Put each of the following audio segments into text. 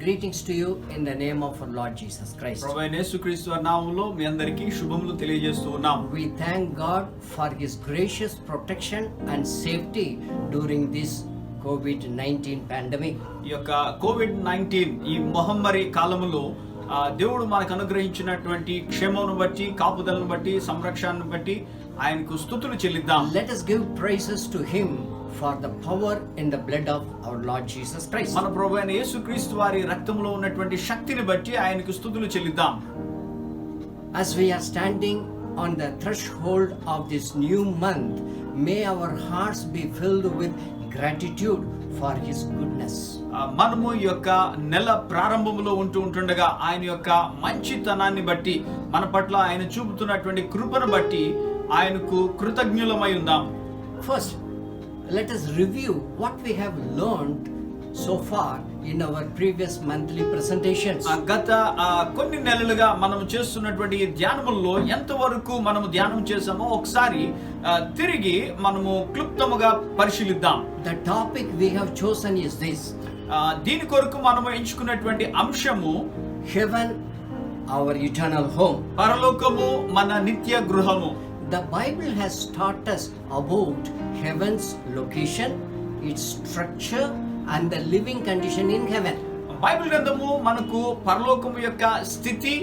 greetings to you in the name of our Lord Jesus Christ. ప్రభువైన యేసుక్రీస్తు వారి నామములో మీ అందరికీ శుభములు తెలియజేస్తూ ఉన్నాం. We thank God for His gracious protection and safety during this COVID-19 pandemic. ఈ యొక్క కోవిడ్-19 ఈ మహమ్మారి కాలములో దేవుడు మనకు అనుగ్రహించినటువంటి క్షేమమును బట్టి, కాపుదలను బట్టి, సంరక్షణను బట్టి ఆయనకు స్తుతులు చెల్లిద్దాం. Let us give praises to Him for the power in the blood of our Lord Jesus Christ. మన ప్రభువైన యేసుక్రీస్తు వారి రక్తములో ఉన్నటువంటి శక్తిని బట్టి ఆయనకు స్తుతులు చెల్లిద్దాం. As we are standing on the threshold of this new month, may our hearts be filled with gratitude for His goodness. మనము ఈ యొక్క నెల ప్రారంభంలో ఉంటుండగా ఆయన యొక్క మంచితనాన్ని బట్టి, మన పట్ల ఆయన చూపుతున్నటువంటి కృపను బట్టి ఆయనకు కృతజ్ఞులమై ఉందాం. First, let us review what we have learned so far in our previous monthly presentations. గత కొన్ని నెలలుగా మనం చేస్తున్నటువంటి ధ్యానముల్లో ఎంతవరకు మనము ధ్యానం చేసామో ఒకసారి తిరిగి మనము క్లుప్తముగా పరిశీలిద్దాం. The topic we have chosen is this: దీని కొరకు మనము ఎంచుకున్నటువంటి అంశము heaven, our eternal home. పరలోకము మన నిత్య గృహము. The Bible has taught us about heaven's location, its structure and the living condition in heaven. Bible గ్రంథము మనకు పరలోకము యొక్క స్థితి,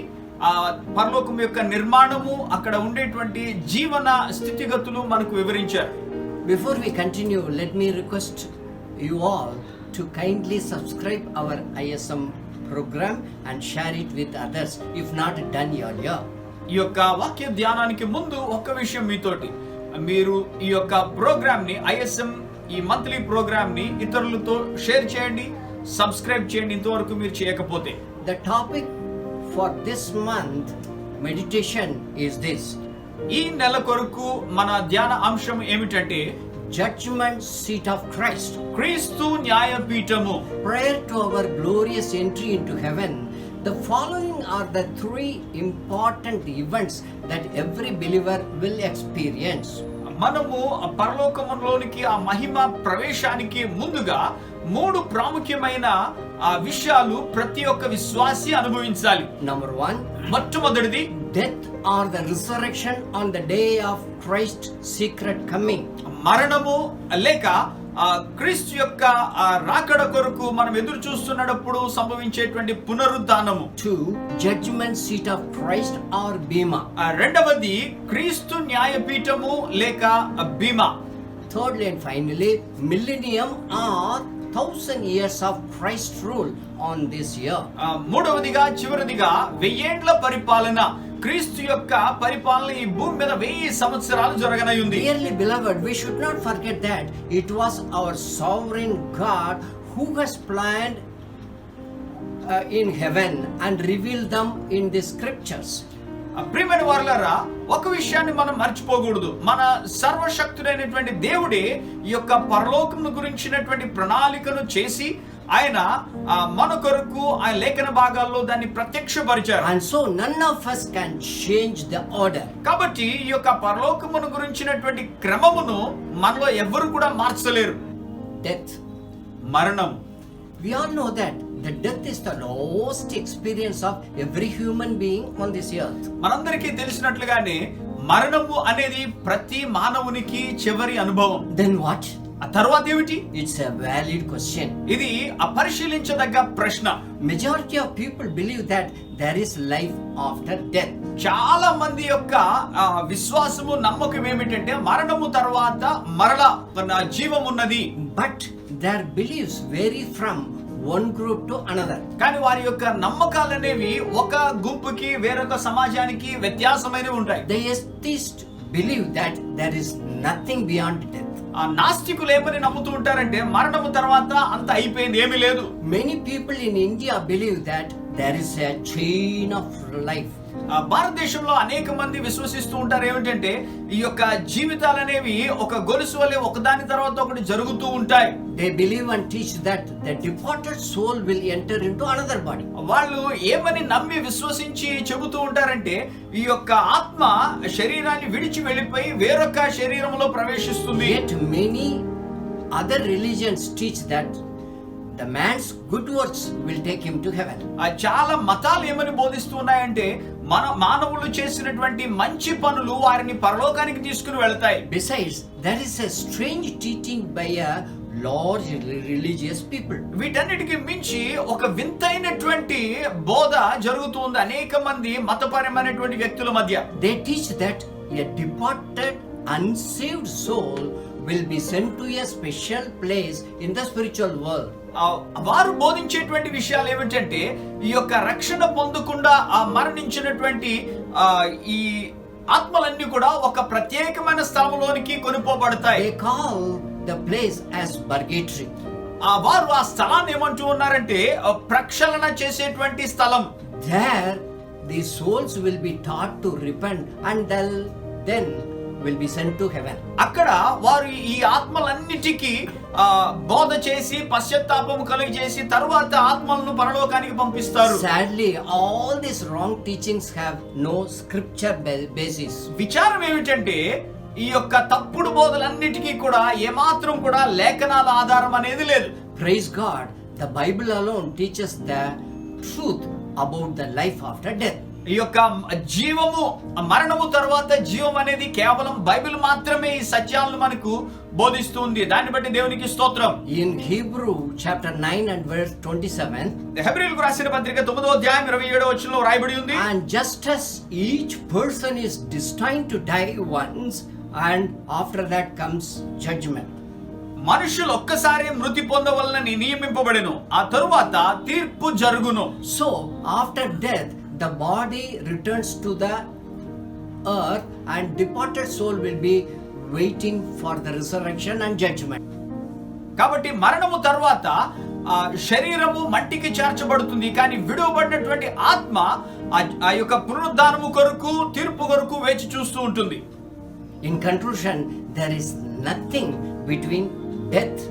పరలోకము యొక్క నిర్మాణము, అక్కడ ఉండేటువంటి జీవన స్థితిగతులు మనకు వివరించారు. Before we continue, let me request you all to kindly subscribe our ISM program and share it with others if not done earlier. ఈ యొక్క వాక్య ధ్యానానికి ముందు ఒక్క విషయం మీతోటి, మీరు ఈ యొక్క ప్రోగ్రామ్ ని, ఐఎస్ఎం ఈ మంత్లీ ప్రోగ్రామ్ ని ఇతరులతో షేర్ చేయండి, సబ్స్క్రైబ్ చేయండి ఇంతవరకు మీరు చేయకపోతే. The topic for this month meditation is this: ఈ నెల కొరకు మన ధ్యాన అంశం ఏమిటంటే judgment seat of Christ. క్రీస్తు న్యాయపీఠము. Prior to our glorious entry into heaven, the following are the three important events that every believer will experience. మనము పరలోకములోనికి ఆ మహిమ ప్రవేశానికి ముందుగా మూడు ప్రాముఖ్యమైన విషయాలు ప్రతి ఒక్క విశ్వాసి అనుభవించాలి. Number 1, మొట్టమొదటిది death or the resurrection on the day of Christ's secret coming. మరణము లేక క్రీస్తు యొక్క రాకడ కొరకు మనం ఎదురు చూస్తున్నప్పుడు సంభవించేటువంటి పునరుద్ధానము. 2, judgment seat of Christ or bema. రెండవది క్రీస్తు న్యాయపీఠము లేక బీమా. Thirdly and finally, millennium or 1000 years of Christ rule on this year. మూడవదిగా చివరిదిగా 1000 ఏండ్ల పరిపాలన, క్రీస్తు యొక్క పరిపాలన ఈ భూమి మీద 1000 సంవత్సరాలు జరగనుంది. Dearly beloved, we should not forget that it was our sovereign God who has planned in heaven and revealed them in the scriptures. ప్రియమైన వారలారా, ఒక విషయాన్ని మనం మర్చిపోకూడదు. మన సర్వశక్తుడైనటువంటి దేవుడే ఈ యొక్క పరలోకం గురించినటువంటి ప్రణాళికను చేసి ఆయన మన కొరకు ఆయన లేఖన భాగాల్లో దాన్ని ప్రత్యక్షపరిచారు. And so none of us can change the order. కాబట్టి ఈ యొక్క పరలోకమును గురించినటువంటి క్రమమును మనలో ఎవ్వరు కూడా మార్చలేరు. Death. మరణం. We all know that the death is the lowest experience of every human being on this earth. మనందరికీ తెలిసినట్లుగానే మరణము అనేది ప్రతి మానవునికి చివరి అనుభవం. Then what? ఆ తర్వాత ఏమిటి? It's a valid question. ఇది పరిశీలించదగ్గ ప్రశ్న. Majority of people believe that there is life after death. చాలా మంది యొక్క విశ్వాసము, నమ్మకం ఏమిటంటే మరణము తర్వాత మరల జీవం ఉన్నది. But their beliefs vary from one group to another. కానీ వారి యొక్క నమ్మకాలు అనేవి ఒక గుంపుకి వేరొక సమాజానికి వ్యత్యాసమైనవి ఉంటాయి. The atheists believe that there is nothing beyond death. నాస్తికులు ఏమని నమ్ముతూ ఉంటారంటే మరణము తర్వాత అంత అయిపోయింది, ఏమీ లేదు. Many people in India believe that there is a chain of life. భారతదేశంలో అనేక మంది విశ్వసిస్తూ ఉంటారు ఏమిటంటే ఈ యొక్క జీవితాలు అనేవి ఒక గొలుసు వలె ఒకదాని తర్వాత ఒకటి జరుగుతూ ఉంటాయి. They believe and teach that the departed soul will enter into another body. వాళ్ళు ఏమని నమ్మి విశ్వసించి చెబుతూ ఉంటారంటే ఈ యొక్క ఆత్మ శరీరాన్ని విడిచి వెళ్ళిపోయి వేరొక శరీరంలో ప్రవేశిస్తుంది. Yet many other religions teach that the man's good works will take him to heaven. చాలా మతాలు ఏమని బోధిస్తూ ఉన్నాయంటే మానవులు చేసినటువంటి మంచి పనులు వారిని పరలోకానికి తీసుకుని వెళ్తాయి. Besides, there is a strange teaching by a large religious people. వీటన్నిటికి మించి ఒక వింతైనటువంటి బోధ జరుగుతుంది అనేక మంది మతపరమైనటువంటి వ్యక్తుల మధ్య. They teach that a departed unsaved soul will be sent to a special place in the spiritual world. వారు బోధించేటువంటి విషయాలు ఏమిటంటే ఈ యొక్క రక్షణ పొందకుండా మరణించినటువంటి ఈ ఆత్మలన్నీ కూడా ఒక ప్రత్యేకమైన స్థలంలోనికి కొనిపోబడతాయి. They call the place as purgatory. వారు ఆ స్థలాన్ని ఏమంటూ ఉన్నారంటే ప్రక్షాళన చేసేటువంటి స్థలం. There the souls will be taught to repent and then will be sent to heaven. అక్కడ వారు ఈ ఆత్మలన్నిటికీ బోధ చేసి పశ్చాత్తాపం కలిగజేసి తరువాత ఆత్మలను పరలోకానికి పంపిస్తారు. Sadly, all these wrong teachings have no scripture basis. విచారం ఏమిటంటే ఈ యొక్క తప్పుడు బోధలన్నిటికీ కూడా ఏమాత్రం కూడా లేఖనాల ఆధారం అనేది లేదు. Praise God, the Bible alone teaches the truth about the life after death. ఈ యొక్క జీవము మరణము తర్వాత జీవం అనేది కేవలం బైబిల్ మాత్రమే ఈ సత్యాలను మనకు బోధిస్తుంది. దాన్ని బట్టి దేవునికి స్తోత్రం. In Hebrew chapter 9 and verse 27, హెబ్రీయులకు రాసిన పత్రిక 9వ అధ్యాయం 27వ వచనంలో రాయబడి ఉంది, and just as each person is destined to die once and after that comes judgment. మనుషులు ఒక్కసారి మృతి పొందవలనని నియమింపబడెను, ఆ తరువాత తీర్పు జరుగును. So after death the body returns to the earth and departed soul will be waiting for the resurrection and judgment. కాబట్టి మరణము తర్వాత శరీరము మట్టికి చేర్చబడుతుంది, కానీ విడువబడినటువంటి ఆత్మ ఆ యొక్క పునరుద్ధానము కొరకు తీర్పు కొరకు వేచి చూస్తూ ఉంటుంది. In conclusion, there is nothing between death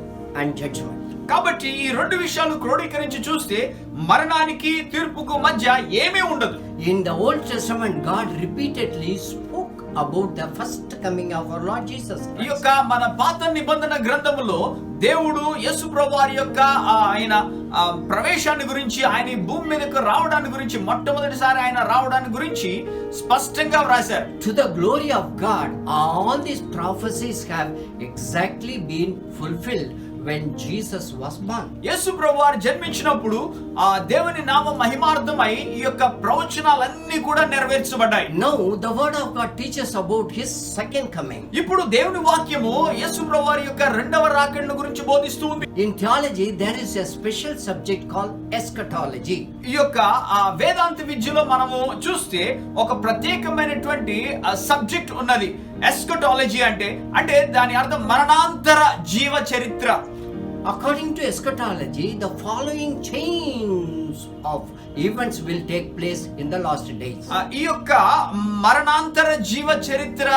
and judgment. కాబట్టి ఈ రెండు విషయాలు క్రోడీకరించి చూస్తే మరణానికి తీర్పుకు మధ్య ఏమీ ఉండదు. In the Old Testament, God repeatedly spoke about the first coming of our Lord Jesus Christ. ఈ యొక్క మన పాత నిబంధన గ్రంథములో దేవుడు యేసు ప్రభువారి యొక్క ఆయన ప్రవేశాన్ని గురించి, ఆయన ఈ భూమి మీదకు రావడాన్ని గురించి, మొట్టమొదటిసారి ఆయన రావడాన్ని గురించి స్పష్టంగా వ్రాశారు. To the glory of God, all these prophecies have exactly been fulfilled when Jesus was born. యేసు ప్రభువారు జన్మించినప్పుడు ఆ దేవుని నామ మహిమార్థమై ఈ యొక్క ప్రవచనాలన్నీ కూడా నెరవేర్చబడ్డాయి. Now the word of God teaches about his second coming. ఇప్పుడు దేవుని వాక్యము యేసు ప్రభువారి యొక్క రెండవ రాకడను గురించి బోధిస్తుంది. In theology there is a special subject called eschatology. ఈ యొక్క వేదాంత విద్యలో మనము చూస్తే ఒక ప్రత్యేకమైనటువంటి సబ్జెక్ట్ ఉన్నది. ఎస్కటాలజీ అంటే దాని అర్థం మరణాంతర జీవ చరిత్ర. According to eschatology, the following chains of events will take place in the last days. ఈ యొక్క మరణాంతర జీవ చరిత్ర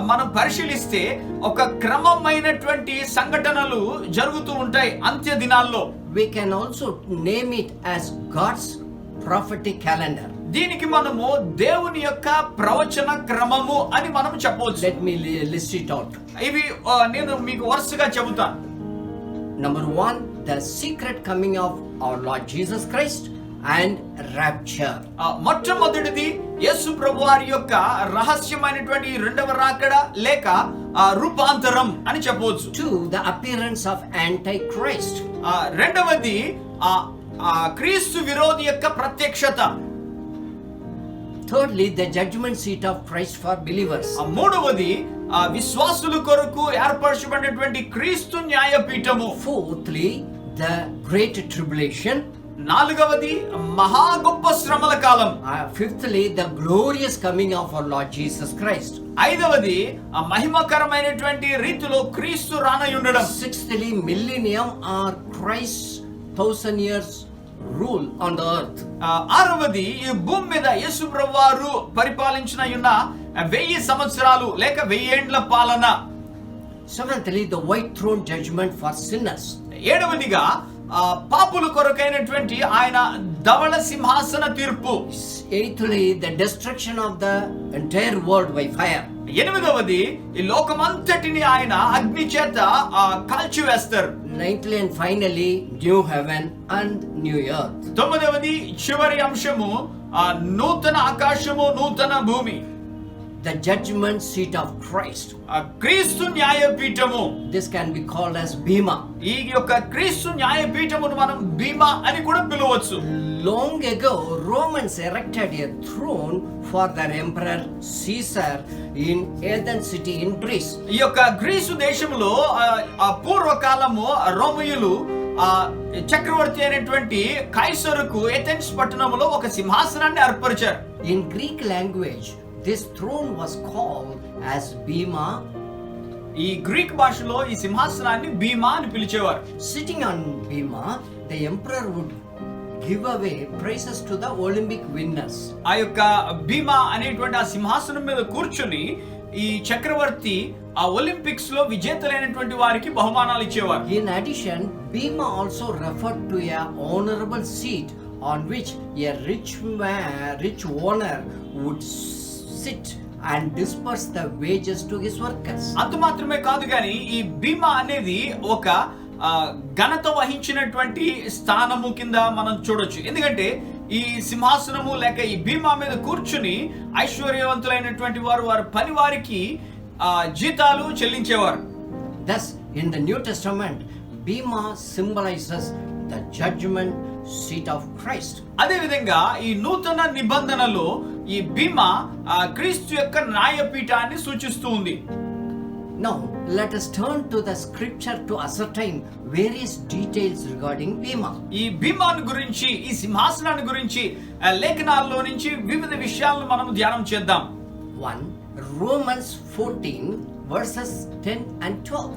మనం పరిశీలిస్తే ఒక క్రమమైనటువంటి సంఘటనలు జరుగుతూ ఉంటాయి అంత్య దినాల్లో. We can also name it as God's prophetic calendar. దీనికి మనము దేవుని యొక్క ప్రవచన క్రమము అని మనం చెప్పవచ్చు. Let me list it out. ఇవి నేను మీకు వరుసగా చెబుతాను. Number 1, the secret coming of our Lord Jesus Christ and rapture. మొట్టమొదటిది యేసు ప్రభువారి యొక్క రహస్యమైనటువంటి రెండవ రాకడ లేక రూపాంతరం అని చెప్పవచ్చు. 2, the appearance of Antichrist. రెండవది క్రీస్తు విరోధి యొక్క ప్రత్యక్షత. Thirdly, the judgment seat of Christ for believers. మూడవది విశ్వాసుల కొరకు ఏర్పరచబడినటువంటి క్రీస్తు న్యాయపీఠము. Fourthly, the great tribulation. నాలుగవది మహా గొప్ప శ్రమల కాలం. Fifthly, the glorious coming of our Lord Jesus Christ. ఐదవది మహిమకరమైనటువంటి రీతిలో క్రీస్తు రానయుండడం. Sixthly, millennium or Christ's 1000 years rule on the earth. ఆరవది ఈ భూమి మీద యేసు ప్రభువారు పరిపాలించిన 1000 సంవత్సరాలు లేక 1000 ఏండ్ల పాలన. Seventhly, the white throne judgment for sinners. ఏడవదిగా పాపుల కొరకైనటువంటి ఆయన ధవళ సింహాసన తీర్పు. Eighthly, the destruction of the entire world by fire. ఎనిమిదవది ఈ లోకమంతటిని ఆయన అగ్ని చేత కాల్చివేస్తారు. Ninthly and finally, new heaven and new earth. తొమ్మిదవది చివరి అంశము నూతన ఆకాశము నూతన భూమి. The judgment seat of Christ. క్రీస్తు న్యాయపీఠము. This can be called as Bema. ఈ యొక్క క్రీస్తు న్యాయపీఠమును మనం బీమా అని కూడా పిలవచ్చు. Long ago, Romans erected a throne for their emperor Caesar in Athens city in Greece. ఈ యొక్క గ్రీసు దేశంలో పూర్వకాలము రోమీయులు చక్రవర్తి అయినటువంటి కైసరుకు ఏథెన్స్ పట్టణంలో ఒక సింహాసనాన్ని ఏర్పరిచారు. In Greek language, this throne was called as Bema. ఈ గ్రీక్ భాషలో ఈ సింహాసనాన్ని బీమా అని పిలిచేవారు. Sitting on Bema, the emperor would give away prizes to the Olympic winners. ఆ యొక్క బీమా అనేటువంటి ఆ సింహాసనం మీద కూర్చుని ఈ చక్రవర్తి ఆ ఒలింపిక్స్ లో విజేతలైనటువంటి వారికి బహుమానాలు ఇచ్చేవారు. In addition, Bema also referred to a honorable seat on which a rich owner would sit and disperse the wages to his workers. అంత మాత్రమే కాదు కానీ ఈ బీమా అనేది ఒక ఘనత వహించినటువంటి స్థానము కింద మనం చూడొచ్చు. ఎందుకంటే ఈ సింహాసనము లేక ఈ బీమా మీద కూర్చుని ఐశ్వర్యవంతులైనటువంటి వారు వారి పని వారికి జీతాలు చెల్లించేవారు. Thus, in the New Testament, Bema symbolizes the judgment seat of Christ. అదే విధంగా ఈ నూతన నిబంధనలో ఈ బీమా క్రీస్తు యొక్క న్యాయపీఠాన్ని సూచిస్తూ ఉంది. Now, let us turn to the scripture to ascertain various details regarding Bema. ఈ బీమాను గురించి ఈ సింహాసనాన్ని గురించి లేఖనాల్లో నుంచి వివిధ విషయాలను మనం ధ్యానం చేద్దాం. 1. Romans 14 verses 10 and 12.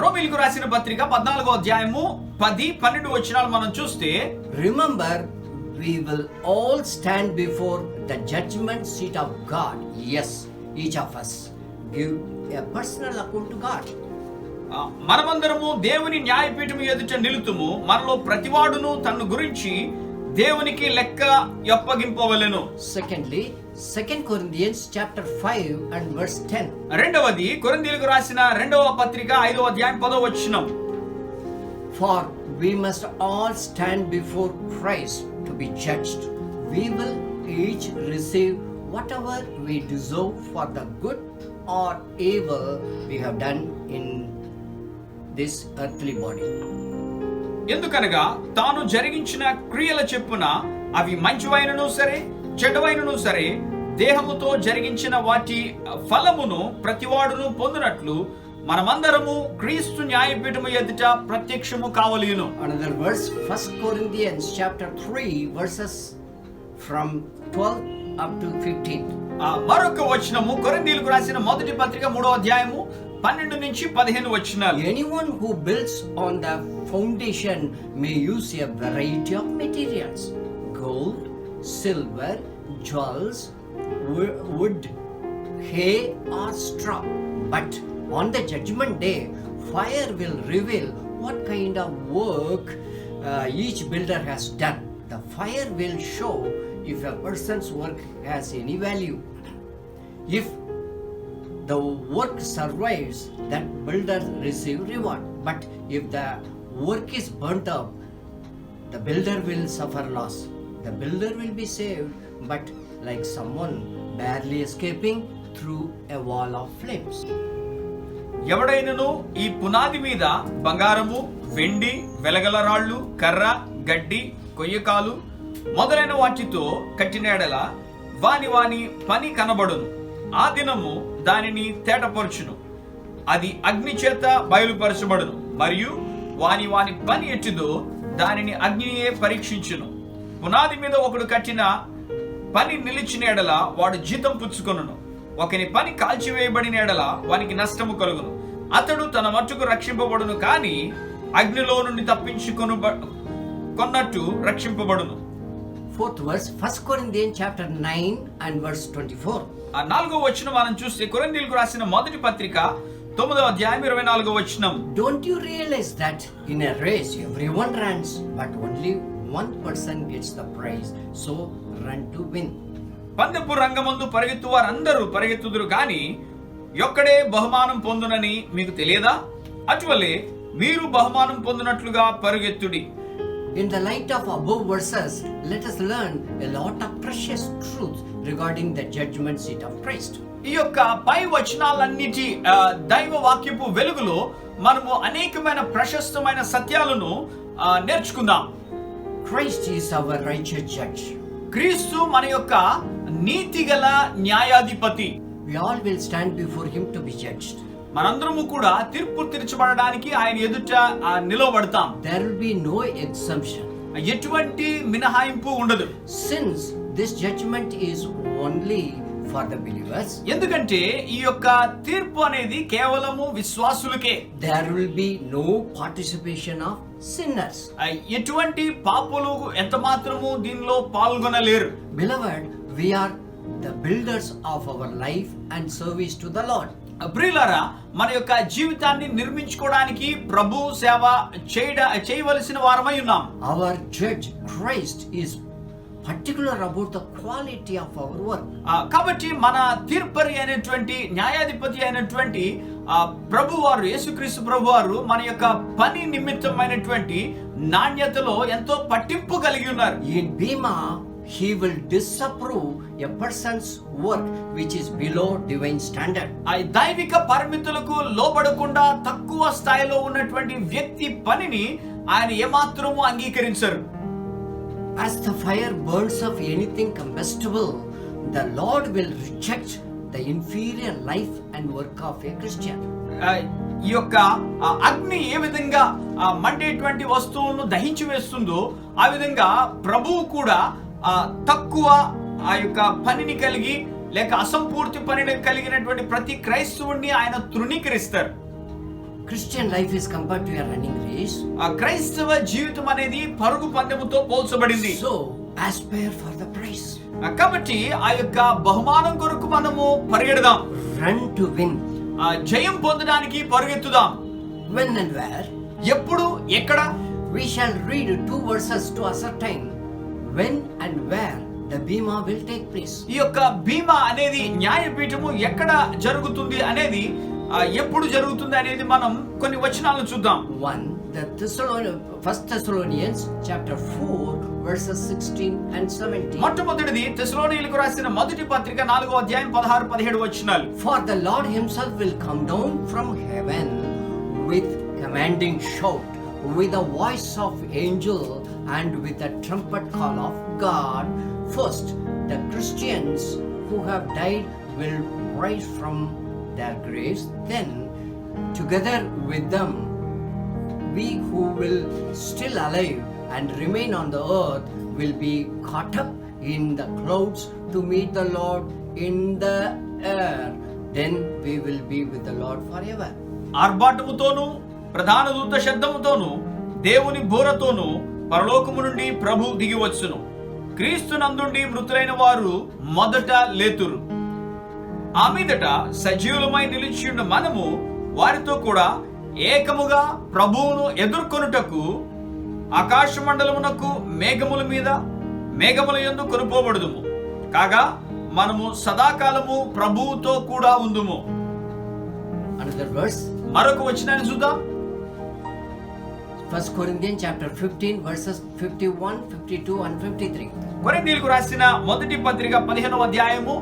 రోమీయులకు రాసిన పత్రిక 14వ అధ్యాయము 10-12 వచనాలు మనం చూస్తే, Remember, we will all stand before the judgment seat of God. Yes, each of us give a personal account to God. మనమందరము దేవుని న్యాయపీఠం ఎదుట నిలుతుము, మనలో ప్రతివాడును తన గురించి దేవునికి లెక్క అప్పగింపవలెను. Secondly, 2 Corinthians chapter 5 and verse 10. రెండవది కొరింథీయులకు రాసిన 2వ పత్రిక 5వ అధ్యాయం 10వ వచనం. For we must all stand before Christ to be judged. We will each receive whatever we deserve for the good or evil we have done in this earthly body. ఎందుకనగా తాను జరిగించిన క్రియల చెప్పున అవి మంచివైనను సరే చెడ్డవైనను సరే దేహముతో జరిగించిన వాటి ఫలమును ప్రతివాడును పొందినట్లు మనమందరము క్రీస్తు న్యాయపీఠము ఎదుట ప్రత్యక్షము కావలేను. Another verse, 1 Corinthians chapter 3 verses from 12 up to 15. మరొక వచనము కొరింథీయులకు రాసిన మొదటి పత్రిక 3వ అధ్యాయము 12 నుంచి 15 వచనాలు. Anyone who builds on the foundation may use a variety of materials: gold, silver, jewels, wood, hay or straw. But on the judgment day, fire will reveal what kind of work each builder has done. The fire will show if a person's work has any value. If the work survives, that builder receive reward. But if the work is burnt up, the builder will suffer loss. The builder will be saved, but like someone barely escaping through a wall of flames. ఎవడైనను ఈ పునాది మీద బంగారము, వెండి, వెలగల రాళ్ళు, కర్ర, గడ్డి, కొయ్యకాలు మొదలైన వాటితో కట్టిన ఎడల వాని పని కనబడును. ఆ దినము దానిని తేటపరచును, అది అగ్ని చేత బయలుపరచబడును. మరియు వాని పని ఎట్టిదో దానిని అగ్నియే పరీక్షించును. పునాది మీద ఒకడు కట్టిన పని నిలిచిన ఎడల వాడు జీతం పుచ్చుకొనును. ఒకని పని కాల్చివేయబడిన ఎడల వానికి నష్టము కలుగును. అతడు తన మట్టుకు రక్షింపబడును, కానీ అగ్నిలో నుండి కొన్నట్టు రక్షింపబడును. 4th verse, 1 Corinthians chapter 9 and verse 24. 4వ వచనం మనం చూస్తే కొరింథీయులకు రాసిన మొదటి పత్రిక 9వ అధ్యాయం 24వ వచనం. Don't you realize that in a race everyone runs, but only one person gets the prize? So run to win. పందెపు రంగమందు పరిగెత్తు వారందరూ పరిగెత్తుదురు గాని ఒక్కడే బహుమానం పొందునని మీకు తెలియదా? అటువలే మీరు బహుమానం పొందినట్లుగా పరిగెత్తుడి. In the light of above verses, let us learn a lot of precious truths regarding the judgment seat of Christ. ఈ యొక్క పై వచనాలన్నిటి దైవ వాక్యపు వెలుగులో మనము అనేకమైన ప్రశస్తమైన సత్యాలను నేర్చుకుందాం. Christ is our righteous judge. క్రీస్తు మన యొక్క నీతిగల న్యాయాధిపతి. We all will stand before him to be judged. మనందరము కూడా తీర్పు తీర్చబడడానికి ఆయన ఎదుట నిలవబడతాం. There will be no exemption. ఎటువంటి మినహాయింపు ఉండదు. Since this judgment is only for the believers, ఎందుకంటే ఈ యొక్క తీర్పు అనేది కేవలము విశ్వాసులకే. There will be no participation of sinners. ఎటువంటి పాపులు ఎంత మాత్రము దీనిలో పాల్గొనలేరు. Beloved, we are the builders of our life and service to the Lord. ప్రియులారా, మన యొక్క జీవితాన్ని నిర్మించుకోవడానికి ప్రభు సేవ చేయవలసిన వారమై ఉన్నాం. Our judge Christ is particular about the quality of our work. కాబట్టి మన తీర్పరి అయినటువంటి న్యాయాధిపతి అయినటువంటి ప్రభు వారు, యేసుక్రీస్తు ప్రభు వారు మన యొక్క పని నిమిత్తమైనటువంటి నాణ్యతలో ఎంతో పట్టింపు కలిగి ఉన్నారు. In Bema, he will disapprove a person's work which is below divine standard. దైవిక పరిమితులకు లోబడకుండా తక్కువ స్థాయిలో ఉన్నటువంటి వ్యక్తి పనిని ఆయన ఏమాత్రము అంగీకరించరు. As the fire burns of anything combustible, the Lord will reject the inferior life and work of a Christian. ఈ యొక్క అగ్ని ఏ విధంగా మండేటువంటి వస్తువులను దహించి వేస్తుందో ఆ విధంగా ప్రభువు కూడా తక్కువ ఆ యొక్క పనిని కలిగి లేక అసంపూర్తి పనిని కలిగినటువంటి ప్రతి క్రైస్తవుడిని ఆయన తృణీకరిస్తారు. Christian life is compared to a running race. క్రైస్తవ జీవితం అనేది పరుగు పందెముతో పోల్చబడింది. So aspire for the prize. కాబట్టి ఆ యొక్క బహుమానం కొరకు మనము పరిగెడదాం. Run to win. జయం పొందడానికి పరుగెత్తుదాం. When and where? ఎప్పుడు, ఎక్కడ? We shall read 2 verses to ascertain when and where the bema will take place. ఈ యొక్క బీమా అనేది న్యాయపీఠము ఎక్కడ జరుగుతుంది అనేది, ఎప్పుడు జరుగుతుంది అనేది మనం కొన్ని వచనాలను చూద్దాం. 1 Thessalonians chapter 4 verses 16 and 17. మొట్టమొదటిది తెస్సలోనీయులకు రాసిన మొదటి పత్రిక 4వ అధ్యాయం 16-17 వచనాలు. For the Lord himself will come down from heaven with commanding shout, with the voice of angel, and with the trumpet call of God. First, the Christians who have died will rise from their graves. Then, together with them, we who will still alive and remain on the earth will be caught up in the clouds to meet the Lord in the air. Then we will be with the Lord forever. ఆర్భాటముతోను ప్రధాన దూత శబ్దముతోను దేవుని బోరతోను పరలోకము నుండి ప్రభు దిగివచ్చును. క్రీస్తు నందుండి మృతులైన వారు మొదట లేతురు. ఆ మీదట సజీవులమై నిలిచియున్న మనము వారితో కూడా ఏకముగా ప్రభువును ఎదుర్కొనుటకు ఆకాశ మండలమునకు మేఘముల యందు కొనుపోబడుదుము. కాగా మనము సదాకాలము ప్రభువుతో కూడా ఉందుము. Another verse. మరొక వచనాన్ని చూద్దాం. 1 Corinthians chapter 15 verses 51, 52 and 53. కొరింథీయులకు రాసిన మొదటి పత్రిక 15వ అధ్యాయము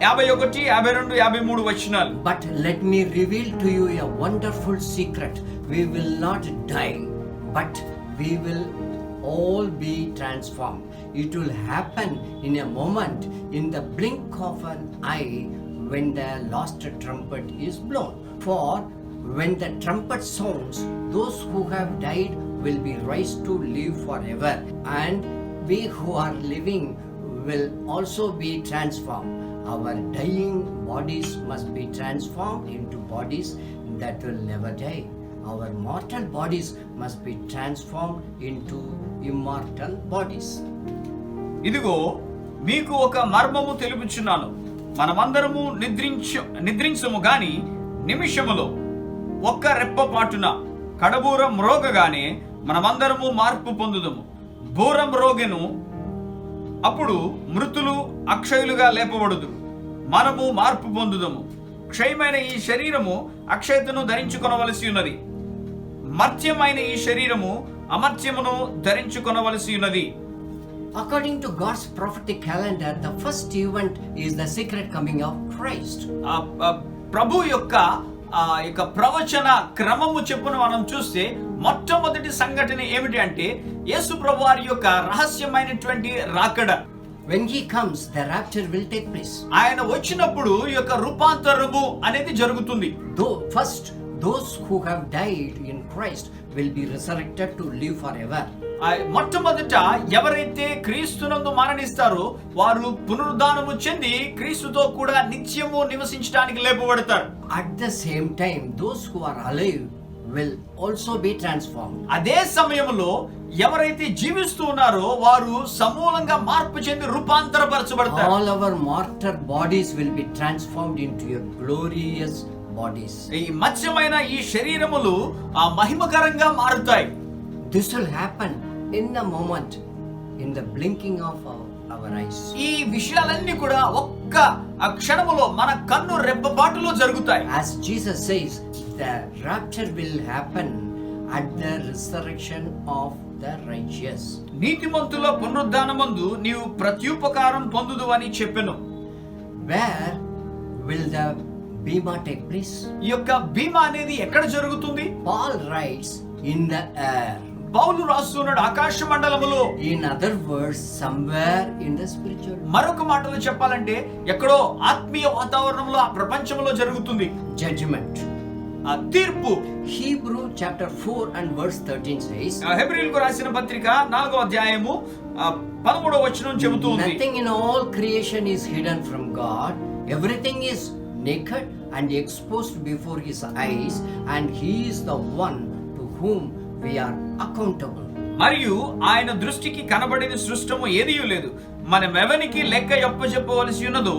51, 52, 53 వచనాలు. But let me reveal to you a wonderful secret. We will not die, but we will all be transformed. It will happen in a moment, in the blink of an eye, when the last trumpet is blown. For when the trumpet sounds, those who have died will be raised to live forever, and we who are living will also be transformed. Our dying bodies must be transformed into bodies that will never die. Our mortal bodies must be transformed into immortal bodies. ఇదిగో మీకు ఒక మర్మము తెలుపుచున్నాను. మనమందరము నిద్రించము గాని నిమిషములో ఒక్క రెప్పపాటున కడబూరం మ్రోగగానే మనమందరము మార్పు పొందుదము. బూరం మ్రోగెను, అప్పుడు మృతులు అక్షయులుగా లేపబడుదు, మనము మార్పు పొందుదము. క్షయమైన ఈ శరీరము అక్షయతను ధరించుకొనవలసి ఉన్నది, మర్త్యమైన ఈ శరీరము అమర్త్యమును ధరించుకొనవలసి ఉన్నది. According to God's prophetic calendar, the first event is the secret coming of Christ. ప్రభు యొక్క ప్రవచన క్రమము చెప్పున మనం చూస్తే మొట్టమొదటి సంఘటన ఏమిటి అంటే యేసు ప్రభు వారి యొక్క రహస్యమైనటువంటి రాకడ. When he comes, the rapture will take place. ఆయన వచ్చినప్పుడు ఈ యొక్క రూపాంతరము అనేది జరుగుతుంది. First, those who have died in Christ will be resurrected to live forever. మొట్టమొదట ఎవరైతే క్రీస్తునందు మరణిస్తారో వారు పునరుద్ధానము చెంది క్రీస్తుతో కూడా నిత్యము నివసించడానికి లేపబడతారు. At the same time, those who are alive will also be transformed. అదే సమయంలో ఎవరైతే జీవిస్తూ ఉన్నారో వారు సమూలంగా మార్పు చెంది రూపాంతరపరచబడతారు. All our mortal bodies will be transformed into a glorious bodies. ఈ మత్స్యమైన ఈ శరీరములు మహిమకరంగా మారుతాయి. This will happen in a moment, in the blinking of our eyes. ఈ విషయాలన్నీ కూడా ఒక్క క్షణములో మన కన్ను రెప్పపాటులో జరుగుతాయి. As Jesus says, the rapture will happen at the resurrection of the righteous. నీతిమంతుల పునరుద్ధానమందు నీవు ప్రత్యుపకారం పొందుదు అని చెప్పెను. Where will the bema take place? ఈ యొక్క బీమా అనేది ఎక్కడ జరుగుతుంది? Paul writes, in the air. పౌలు రాస్తున్నాడు ఆకాశ మండలములో. In other words, somewhere in the spiritual. మరొక మాటలో చెప్పాలంటే ఎక్కడో ఆత్మీయ వాతావరణంలో ఆ ప్రపంచంలో జరుగుతుంది. Judgment. ఆ తీర్పు. Hebrew chapter 4 and verse 13 says, హెబ్రీయులకు రాసిన పత్రిక 4వ అధ్యాయము 13వ వచనం చెబుతూ ఉంది. Nothing in all creation is hidden from God. Everything is naked and exposed before his eyes, and he is the one to whom we are accountable. మరియు ఆయన దృష్టికి కనబడిన సృష్టము ఏదీ లేదు, మనమెవనికి లెక్క చెప్పవలసి ఉన్నదో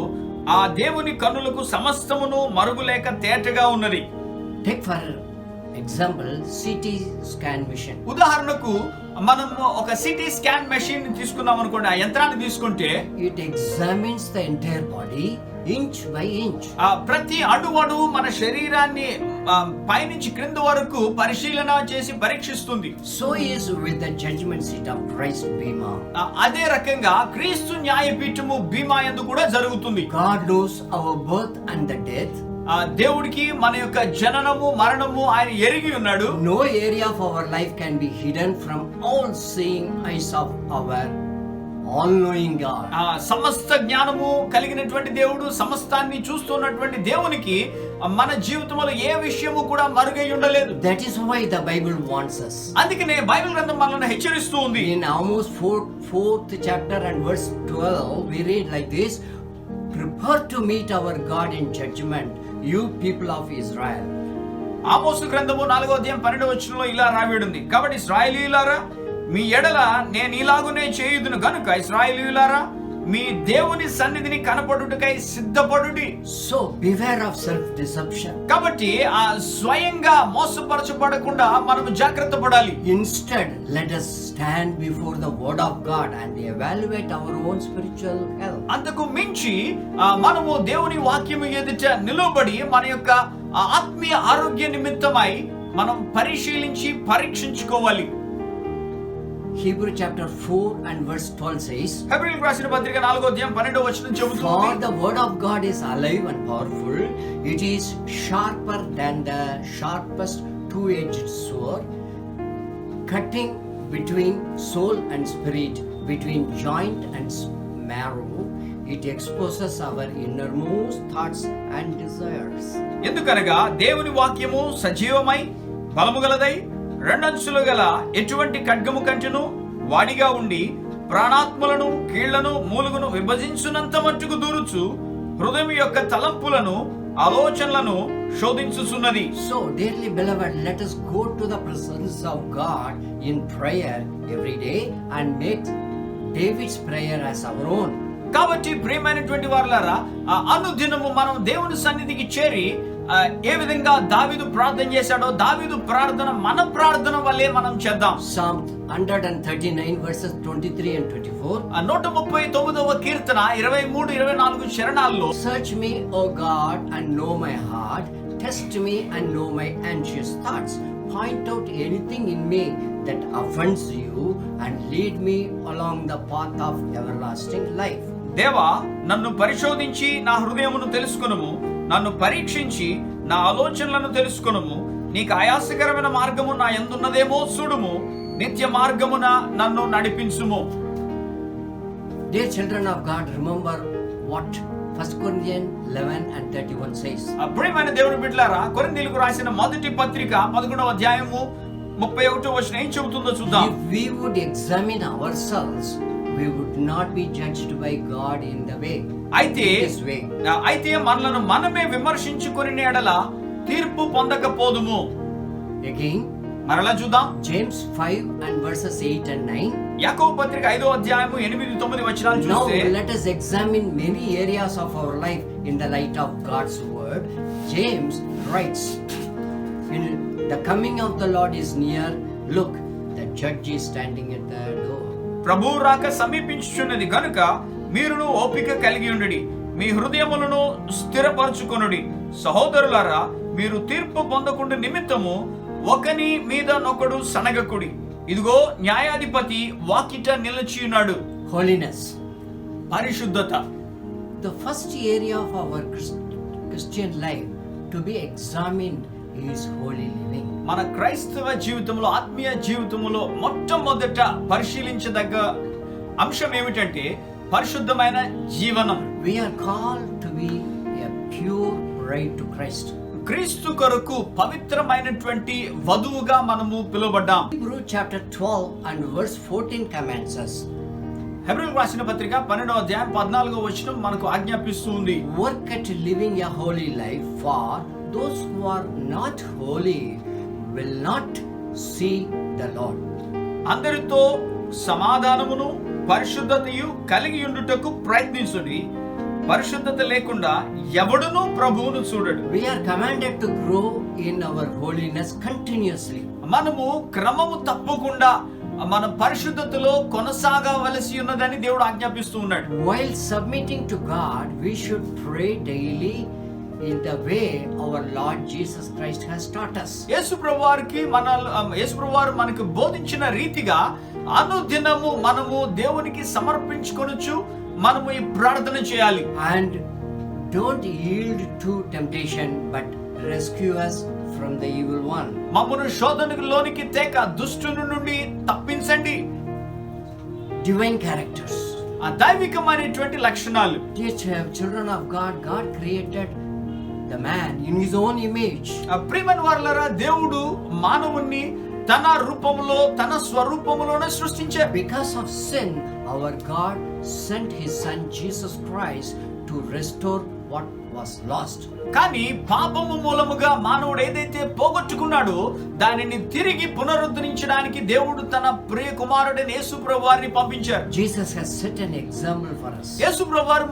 ఆ దేవుని కన్నులకు సమస్తమును మరుగులేక తేటగా ఉన్నది. Take for example CT scan machine. ఉదాహరణకు మనము ఒక సిటీ స్కాన్ మెషిన్ తీసుకుందాం అనుకోండి. ఆ యంత్రాన్ని తీసుకుంటే it examines the entire body inch by inch. ప్రతి అణువణువు మన శరీరాన్ని పైనుంచి క్రింద వరకు పరిశీలన చేసి పరీక్షిస్తుంది. So is with the judgment seat of Christ bema. అదే రకంగా క్రీస్తు న్యాయపీఠము బీమా యందు కూడా జరుగుతుంది. God knows our birth and the death. దేవుడికి మన యొక్క జననము మరణము ఆయన ఎరిగి ఉన్నాడు. No area of our life can be hidden from all seeing eyes of our all knowing God. సమస్త జ్ఞానము కలిగినటువంటి దేవుడు, సమస్తాన్ని చూస్తున్నటువంటి దేవునికి మన జీవితంలో ఏ విషయము కూడా మరుగై ఉండలేదు. That is why the Bible warns us. అందుకనే బైబిల్ గ్రంథం మనల్ని హెచ్చరిస్తూ ఉంది. In Amos 4th chapter and verse 12 we read like this, prepare to meet our God in judgment, you people of Israel. ఆమోసు గ్రంథము 4వ అధ్యాయం 12వ వచనంలో ఇలా రాయబడింది, కాబట్టి ఇశ్రాయేలీయులారా మీ ఎడల నేను ఇలాగునే చేయుదును గనుక ఇశ్రాయేలీయులారా మీ దేవుని సన్నిధిని కనపడుటకై సిద్ధపడుడి. So beware of self deception. కాబట్టి స్వయంగా మోసపరచబడకుండా మనం జాగ్రత్త పడాలి. Instead, let us stand before the word of God and evaluate our own spiritual health. అంతకు మించి మనము దేవుని వాక్యము ఎదుట నిలబడి మన యొక్క ఆత్మీయ ఆరోగ్య నిమిత్తమై మనం పరిశీలించి పరీక్షించుకోవాలి. Hebrew chapter 4 and verse 12 says, హెబ్రీయులకు రాసిన పత్రిక 4వ అధ్యాయం 12వ వచనం చెబుతుంది, for the word of God is alive and powerful, it is sharper than the sharpest two-edged sword, cutting between soul and spirit, between joint and marrow, it exposes our innermost thoughts and desires. ఎందుకనగా దేవుని వాక్యము సజీవమై బలము గలదై రెండంచులు గల ఎటువంటి ఖడ్గము కంటెను వాడిగా ఉండి ప్రాణాత్మలను కీళ్లను మూలుగును విభజించునంత మట్టుకు దూరుచు హృదయం యొక్క తలంపులను ఆలోచనలను శోధించుచున్నది. So dearly beloved, let us go to the presence of God in prayer every day and make David's prayer as our own. కాబట్టి ప్రియమైనటువంటి వారలారా అనుదినము మనం దేవుని సన్నిధికి చేరి ఏ విధంగా దావీదు ప్రార్థన చేశాడో దావీదు ప్రార్థన మన ప్రార్థన వల్లే మనం చేద్దాం. Psalm 139 verses 23 and 24. 139వ Keerthana 23, 24 చరణాల్లో, Search me, O God, and know my heart. Test me and know my anxious thoughts. Point out anything in me that offends you and lead me along the path of everlasting life. దేవా, నన్ను పరిశోధించి నా హృదయమును తెలుసుకొనుము, నన్ను పరీక్షించి నా ఆలోచనలను తెలుసుకొనుము. నీకు ఆయాసకరమైన మార్గము నా యందున్నదేమో చూడుము, నిత్య మార్గమున నన్ను నడిపించుము. Dear children of God, remember what 1 Corinthians 11 and 31 says. ప్రియమైన దేవుని బిడ్డలారా, కొరింథీయులకు రాసిన మొదటి పత్రిక 11వ అధ్యాయము 31వ వచనం ఏం చెబుతుందో చూద్దాం. If we would examine ourselves, we would not be judged by God in the way. అయితే మనలను మనమే విమర్శించుకొని ఎడల తీర్పు పొందకపోదుము. Again, మరలా చూద్దాం. James 5 and verses 8 and 9. యాకోబు పత్రిక 5వ అధ్యాయము 8, 9 వచనాలు Now చూస్తే, let us examine many areas of our life in the light of God's word. James writes, the coming of the Lord is near. Look, the judge is standing at the door. ప్రభు రాక సమీపించుచున్నది గనుక మీరును ఓపిక కలిగి ఉండుడి, మీ హృదయములను స్థిరపరచుకొనుడి. సహోదరులారా, మీరు తీర్పు పొందకుండా నిమిత్తము ఒకని మీద నొకడు సనగకుడి. ఇదిగో న్యాయాధిపతి వాకిట నిలిచి ఉన్నాడు. Holiness, పరిశుద్ధత. the first area of our Christian life to be examined is holy living. మన క్రైస్తవ జీవితంలో, ఆత్మీయ జీవితంలో మొట్టమొదట పరిశీలించదగ్గ అంశం ఏమిటంటే పరిశుద్ధమైన జీవనం. We are called to be a pure bride to Christ. క్రీస్తు కొరకు పవిత్రమైనటువంటి వధువుగా మనము పిలువబడ్డాం. Hebrews chapter 12 and verse 14 commands us. హెబ్రీయులకు రాసిన పత్రిక 12వ అధ్యాయం 14వ వచనం మనకు ఆజ్ఞాపిస్తుంది. Work at living a holy life, for those who are not holy will not see the Lord. అందరితో సమాధానమును పరిశుద్ధతయు కలిగి ఉండుటకు ప్రయత్నించుడి. పరిశుద్ధత లేకుండా ఎవడునూ ప్రభువును చూడడు. We are commanded to grow in our holiness continuously. మనము క్రమము తప్పకుండా మన పరిశుద్ధతలో కొనసాగవలసి ఉన్నదని దేవుడు ఆజ్ఞాపిస్తూ ఉన్నాడు. While submitting to God, we should pray daily in the way our Lord Jesus Christ has taught us. యేసుప్రభువారు మనకు బోధించిన రీతిగా అనుదినము మనము దేవునికి సమర్పించుకొనుచు మనము ఈ ప్రార్థన చేయాలి. And don't yield to temptation, but rescue us from the evil one. మమ్మను శోధనలోనికి తేక దుష్టుని నుండి తప్పించండి. Divine characters, ఆ దైవికమైనటువంటి లక్షణాలు. Dear children of God, God created the man in his own image. ప్రియమైన వారలారా, దేవుడు మానవుణ్ణి తన రూపములో, తన స్వరూపములోనే సృష్టించారు. Because of sin, our God sent his son Jesus Christ to restore what was lost. కానీ పాపము మూలముగా మానవుడు ఏదైతే పోగొట్టుకున్నాడో దానిని తిరిగి పునరుద్ధరించడానికి దేవుడు తన ప్రియ కుమారుడైన యేసుప్రభువారిని పంపించారు. Jesus has set an example for us. యేసుప్రభువారు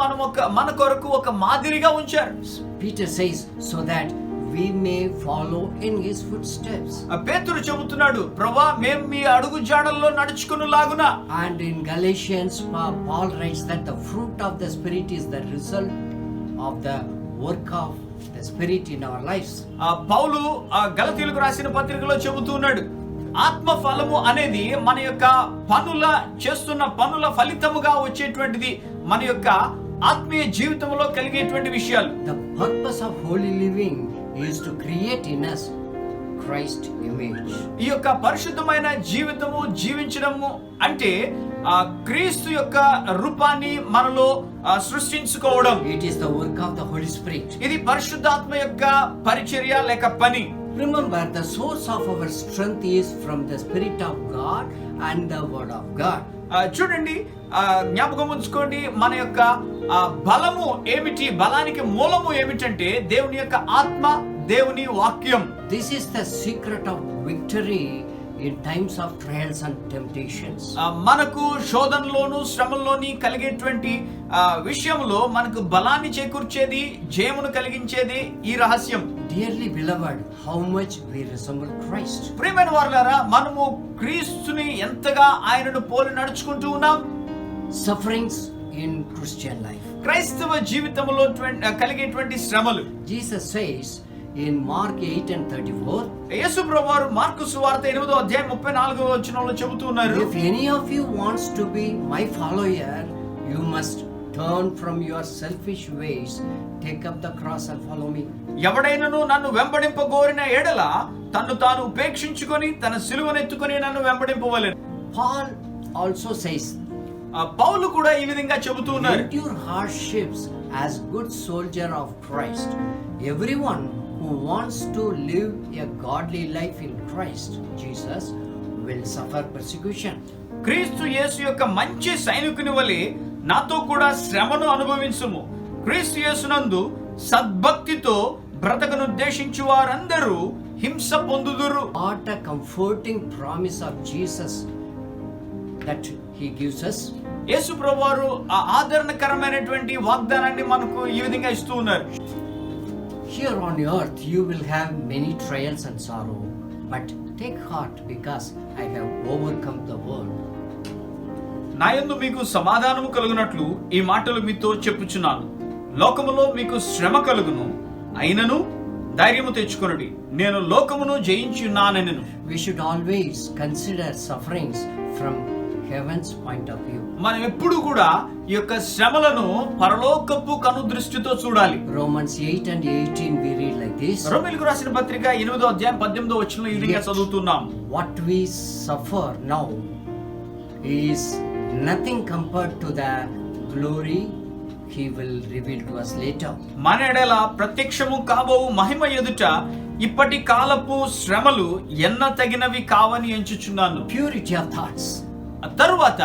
మన కొరకు ఒక మాదిరిగా ఉంచారు. Peter says, so that we may follow in his footsteps. పేతురు చెబుతున్నాడు, ప్రభువా మేము మీ అడుగు జాడల్లో నడుచుకొనులాగున. And in Galatians, Paul writes that the fruit of the Spirit is the result of the work of the Spirit in our lives. పౌలు గలతీయులకు రాసిన పత్రికలో చెబుతున్నాడు, ఆత్మ ఫలము అనేది మన యొక్క చేస్తున్న పనుల ఫలితముగా వచ్చేటువంటిది, మన యొక్క ఆత్మీయ జీవితంలో కలిగేటువంటి విషయాలు. The purpose of holy living is to create in us Christ image. ఈ యొక్క పరిశుద్ధమైన జీవితము జీవించడము అంటే క్రీస్తు యొక్క రూపాన్ని మనలో సృష్టించుకోవడం. It is the work of the Holy Spirit. ఇది పరిశుద్ధాత్మ యొక్క పరిచర్య లేక పని. Remember, the source of our strength is from the Spirit of God and the Word of God. చూడండి, జ్ఞాపకం ఉంచుకోండి, మన యొక్క బలము ఏమిటి, బలానికి మూలము ఏమిటంటే దేవుని యొక్క ఆత్మ, దేవుని వాక్యం. This is the secret of victory in times of trials and temptations. మనకు శోధనలోను శ్రమల్లోని కలిగేటువంటి విషయంలో మనకు బలాన్ని చేకూర్చేది, జయమును కలిగించేది ఈ రహస్యం. Dearly beloved, how much we resemble Christ. ప్రియమైన వారలారా, మనము క్రీస్తుని ఎంతగా ఆయనను పోలి నడుచుకుంటూ ఉన్నాం. Sufferings in Christian life. క్రైస్తవ జీవితంలో కలిగేటువంటి శ్రమలు. Jesus says in Mark 8:34, యేసు ప్రభువారు మార్కు సువార్త 8వ అధ్యాయం 34వ వచనంలో చెబుతూ ఉన్నారు, if any of you wants to be my follower, you must turn from your selfish ways, take up the cross and follow me. ఎవడైనను నన్ను వెంబడింపగోరిన ఎడల తన్ను తాను ఉపేక్షించుకొని తన సిలువనెత్తుకొని నన్ను వెంబడింపవలెను. Paul also says, పౌలు కూడా ఈ విధంగా చెబుతూ ఉన్నారు, endure hardships as good soldier of Christ. Everyone who wants to live a godly life in Christ Jesus will suffer persecution. క్రీస్తు యేసు యొక్క మంచి సైనికుని వలె నాతో కూడా శ్రమను అనుభవించుము. క్రీస్తు యేసునందు సద్భక్తితో బ్రతకను ఉద్దేశించు వారందరూ హింస పొందుదురు. What a comforting promise of Jesus that he gives us. యేసు ప్రభువారు ఆ ఆదరణకరమైనటువంటి వాగ్దానాన్ని మనకు ఈ విధంగా ఇస్తూ ఉన్నారు. Here on earth you will have many trials and sorrow, but take heart because I have overcome the world. నా యందు మీకు సమాధానము కలుగునట్లు ఈ మాటలు మీతో చెప్పుచున్నాను. లోకములో మీకు శ్రమ కలుగును, అయినను ధైర్యము తెచ్చుకొనుడి, నేను లోకమును జయించి ఉన్నానెను. We should always consider sufferings from heaven's point of view. మనం ఎప్పుడు కూడా ఈ యొక్క శ్రమలను పరలోకపు కను దృష్టితో చూడాలి. Romans 8:18 we read like this. రోమీయులకు రాసిన పత్రిక 8వ అధ్యాయం 18వ వచనంలో ఈ విధంగా చదువుతున్నాం, what we suffer now is nothing compared to the glory he will reveal to us later. మన ఎడల ప్రత్యక్షము కాబోవు మహిమ ఎదుట ఇప్పటి కాలపు శ్రమలు ఎన్న తగినవి కావని ఎంచుచున్నాను. Purity of thoughts. తరువాత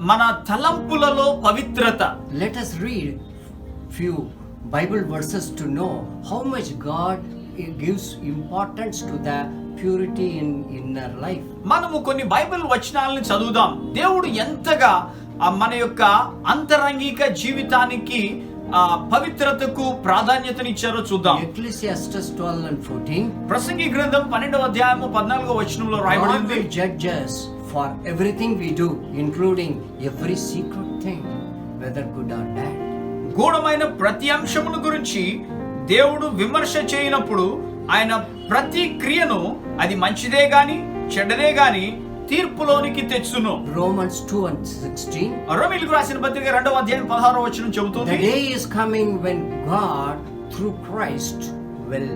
మన తలంపులలో పవిత్రత. Let us read few Bible verses to know how much God gives importance to the purity in inner life. మనము కొన్ని బైబిల్ వచనాలను చదువుదాం. దేవుడు ఎంతగా మన యొక్క అంతరంగిక జీవితానికి పవిత్రతకు ప్రాధాన్యతనిచ్చారో చూద్దాం. Ecclesiastes 12:14. ప్రసంగి గ్రంథం 12వ అధ్యాయము 14వ వచనంలో రాయబడి ఉంది, God will judge us for everything we do, including every secret thing, whether good or bad. గూఢమైన ప్రతి అంశమును గురించి దేవుడు విమర్శ చేయనప్పుడు ఆయన ప్రతి క్రియను, అది మంచిదే గాని చెడ్డదే గాని, తీర్పులోనికి తెచ్చును. Romans 2:16. రోమీయులకు రాసిన పత్రిక 2వ అధ్యాయం 16వ వచనం చెబుతుంది, The day is coming when God through Christ will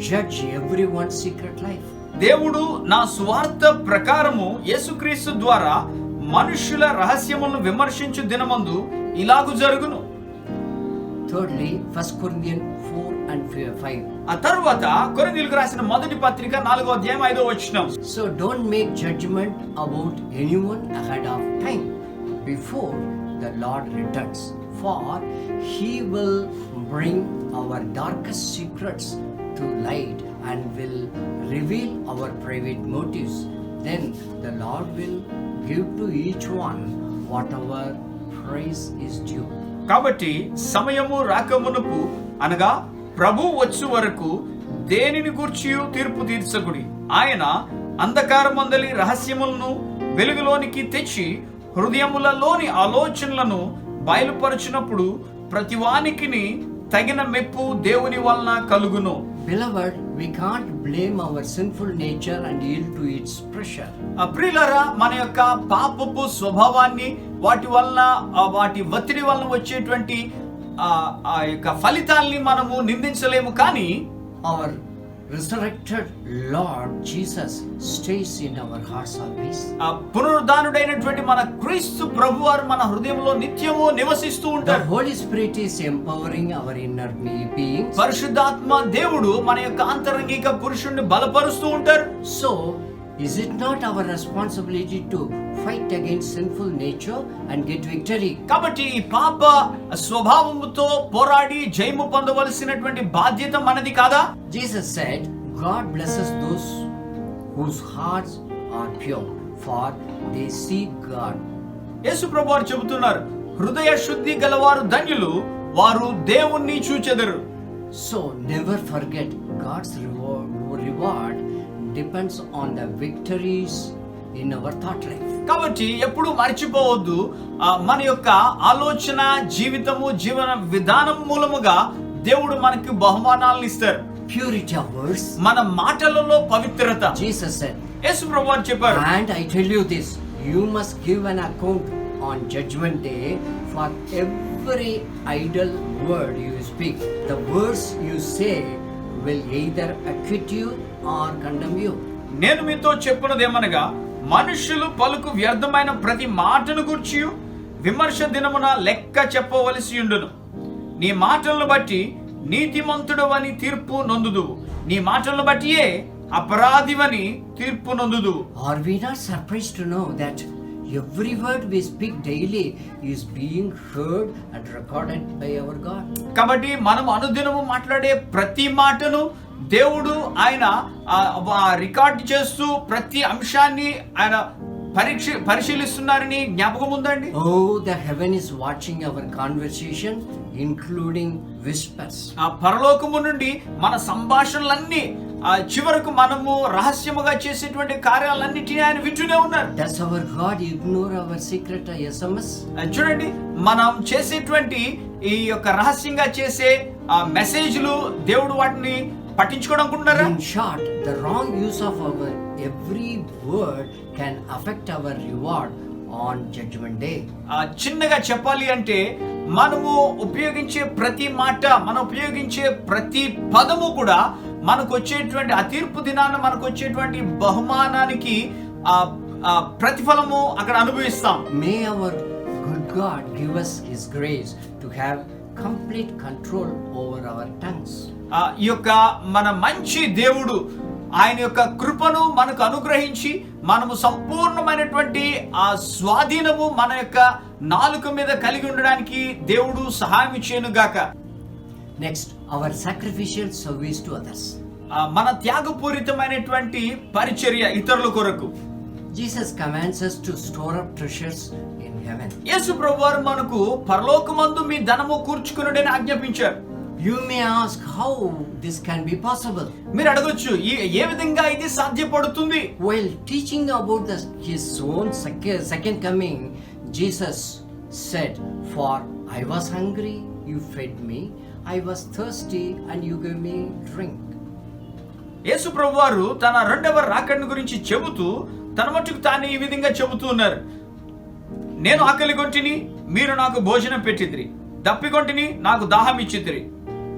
judge everyone's secret life. దేవుడు నా సువార్త ప్రకారము యేసుక్రీస్తు ద్వారా మనుషుల రహస్యములను విమర్శించు దినమందు ఇలాగు జరుగును. Thirdly, 1 Corinthians 4:5. ఆ తరువాత కొరింథీయులకు రాసిన మొదటి పత్రిక 4వ అధ్యాయం 5వ వచనం, So don't make judgment about anyone ahead of time before the Lord returns, for he will bring our darkest secrets to light and will reveal our private motives. Then the Lord will give to each one whatever praise is due. కాబట్టి సమయము రాకమునుపు అనగా ప్రభు వచ్చు వరకు దేనిని గూర్చియు తీర్పు తీర్చకుడి. ఆయన అంధకారమందలి రహస్యములను వెలుగులోనికి తెచ్చి హృదయములలోని ఆలోచనలను బయలుపరచినప్పుడు ప్రతివానికిని తగిన మెప్పు దేవుని వలన కలుగును. Beloved, we can't blame our sinful nature and yield to its pressure. ప్రియులారా, మన యొక్క పాపపు స్వభావాన్ని, వాటి వలన వాటి ఒత్తిడి వలన వచ్చేటువంటి ఆ యొక్క ఫలితాల్ని మనము నిందించలేము. కానీ Our resurrected Lord Jesus stays in our hearts always. పునరుద్ధానుడైనటువంటి మన క్రీస్తు ప్రభువారు మన హృదయంలో నిత్యము నివసిస్తూ The ఉంటారు. Holy Spirit is empowering our inner being. పరిశుద్ధాత్మ దేవుడు మన యొక్క అంతరంగిక పురుషుణ్ణి బలపరుస్తూ ఉంటారు. So, is it not our responsibility to fight against sinful nature and get victory? కాబట్టి ఈ పాప స్వభావముతో పోరాడి జయము పొందవలసినటువంటి బాధ్యత మనది కాదా? Jesus said, God blesses those whose hearts are pure, for they see God. యేసు ప్రభువారు చెబుతున్నారు, హృదయ శుద్ధి గలవారు ధన్యులు, వారు దేవుణ్ణి చూచెదరు. So never forget, God's reward depends on the victories in our thought life. కాబట్టి ఎప్పుడు మర్చిపోవద్దు, మన యొక్క ఆలోచన జీవితము జీవన విధానం మూలముగా దేవుడు మనకి బహుమానాలను ఇస్తారు. Purity of words. మన మాటలలో పవిత్రత. Jesus said, యేసు ప్రభువు చెప్పారు, and I tell you this, you must give an account on judgment day for every idle word you speak. The words you say will either acquit you or condemn you. నేను మీతో చెప్పున్నదేమనగా, మనుషులు పలుకు వ్యర్థమైన ప్రతి మాటను గూర్చి విమర్శ దినమున లెక్క చెప్పవలసి ఉండును. నీ మాటలను బట్టి నీతిమంతుడు అని తీర్పు నొందుదువు, నీ మాటలను బట్టియే అపరాధివని తీర్పు నొందుదువు. Are we not surprised to know that every word we speak daily is being heard and recorded by our God? కాబట్టి మనం అనుదినము మాట్లాడే ప్రతి మాటను దేవుడు ఆయన రికార్డ్ చేస్తూ ప్రతి అంశాన్ని ఆయన పరిశీలిస్తున్నారని జ్ఞాపకం ఉందండి. Oh, the heaven is watching our conversation, including whispers. ఆ పరలోకము నుండి మన సంభాషణలన్నీ చివరకు మనము రహస్యముగా చేసేటువంటి కార్యాలన్నిటిని ఆయన వింటూనే ఉన్నారు. Does our God ignore our secret SMS? చూడండి, మనం చేసేటువంటి ఈ యొక్క రహస్యంగా చేసే మెసేజ్లు దేవుడు వాటిని పట్టించుకోవడం. In short, the wrong use of our every word can affect our reward on judgment day. చిన్నగా చెప్పాలి అంటే, మనము ఉపయోగించే ప్రతి మాట, మనం ఉపయోగించే ప్రతి పదము కూడా మనకు వచ్చేటువంటి ఆ తీర్పు దినాన మనకు వచ్చేటువంటి బహుమానానికి ప్రతిఫలము అక్కడ అనుభవిస్తాం. May our good God give us His grace to have complete control over our tongues. ఈ యొక్క మన మంచి దేవుడు ఆయన యొక్క కృపను మనకు అనుగ్రహించి మనము సంపూర్ణమైనటువంటి ఆ స్వాధీనము మన యొక్క నాలుక మీద కలిగి ఉండడానికి దేవుడు సహాయం చేయను గాక. Next, our sacrificial service to others. మన త్యాగపూరితమైనటువంటి పరిచర్య ఇతరుల కొరకు. Jesus commands us to store up treasures in heaven. యేసు ప్రభువారు మనకు పరలోకమందు మీ ధనము కూర్చుకొనుడని ఆజ్ఞాపించారు. You may ask how this can be possible. మీరు అడగొచ్చు, ఏ విధంగా ఇది సాధ్యపడుతుంది? While teaching about his own second coming, Jesus said, "For I was hungry, you fed me. I was thirsty, and you gave me drink." యేసు ప్రభువారు తన రెండవ రాకడను గురించి చెబుతూ తన మట్టుకు తాను ఈ విధంగా చెబుతూ ఉన్నారు. నేను ఆకలిగొంటిని, మీరు నాకు భోజనం పెట్టిద్రి, దప్పిగొంటిని, నాకు దాహం ఇచ్చిద్రి.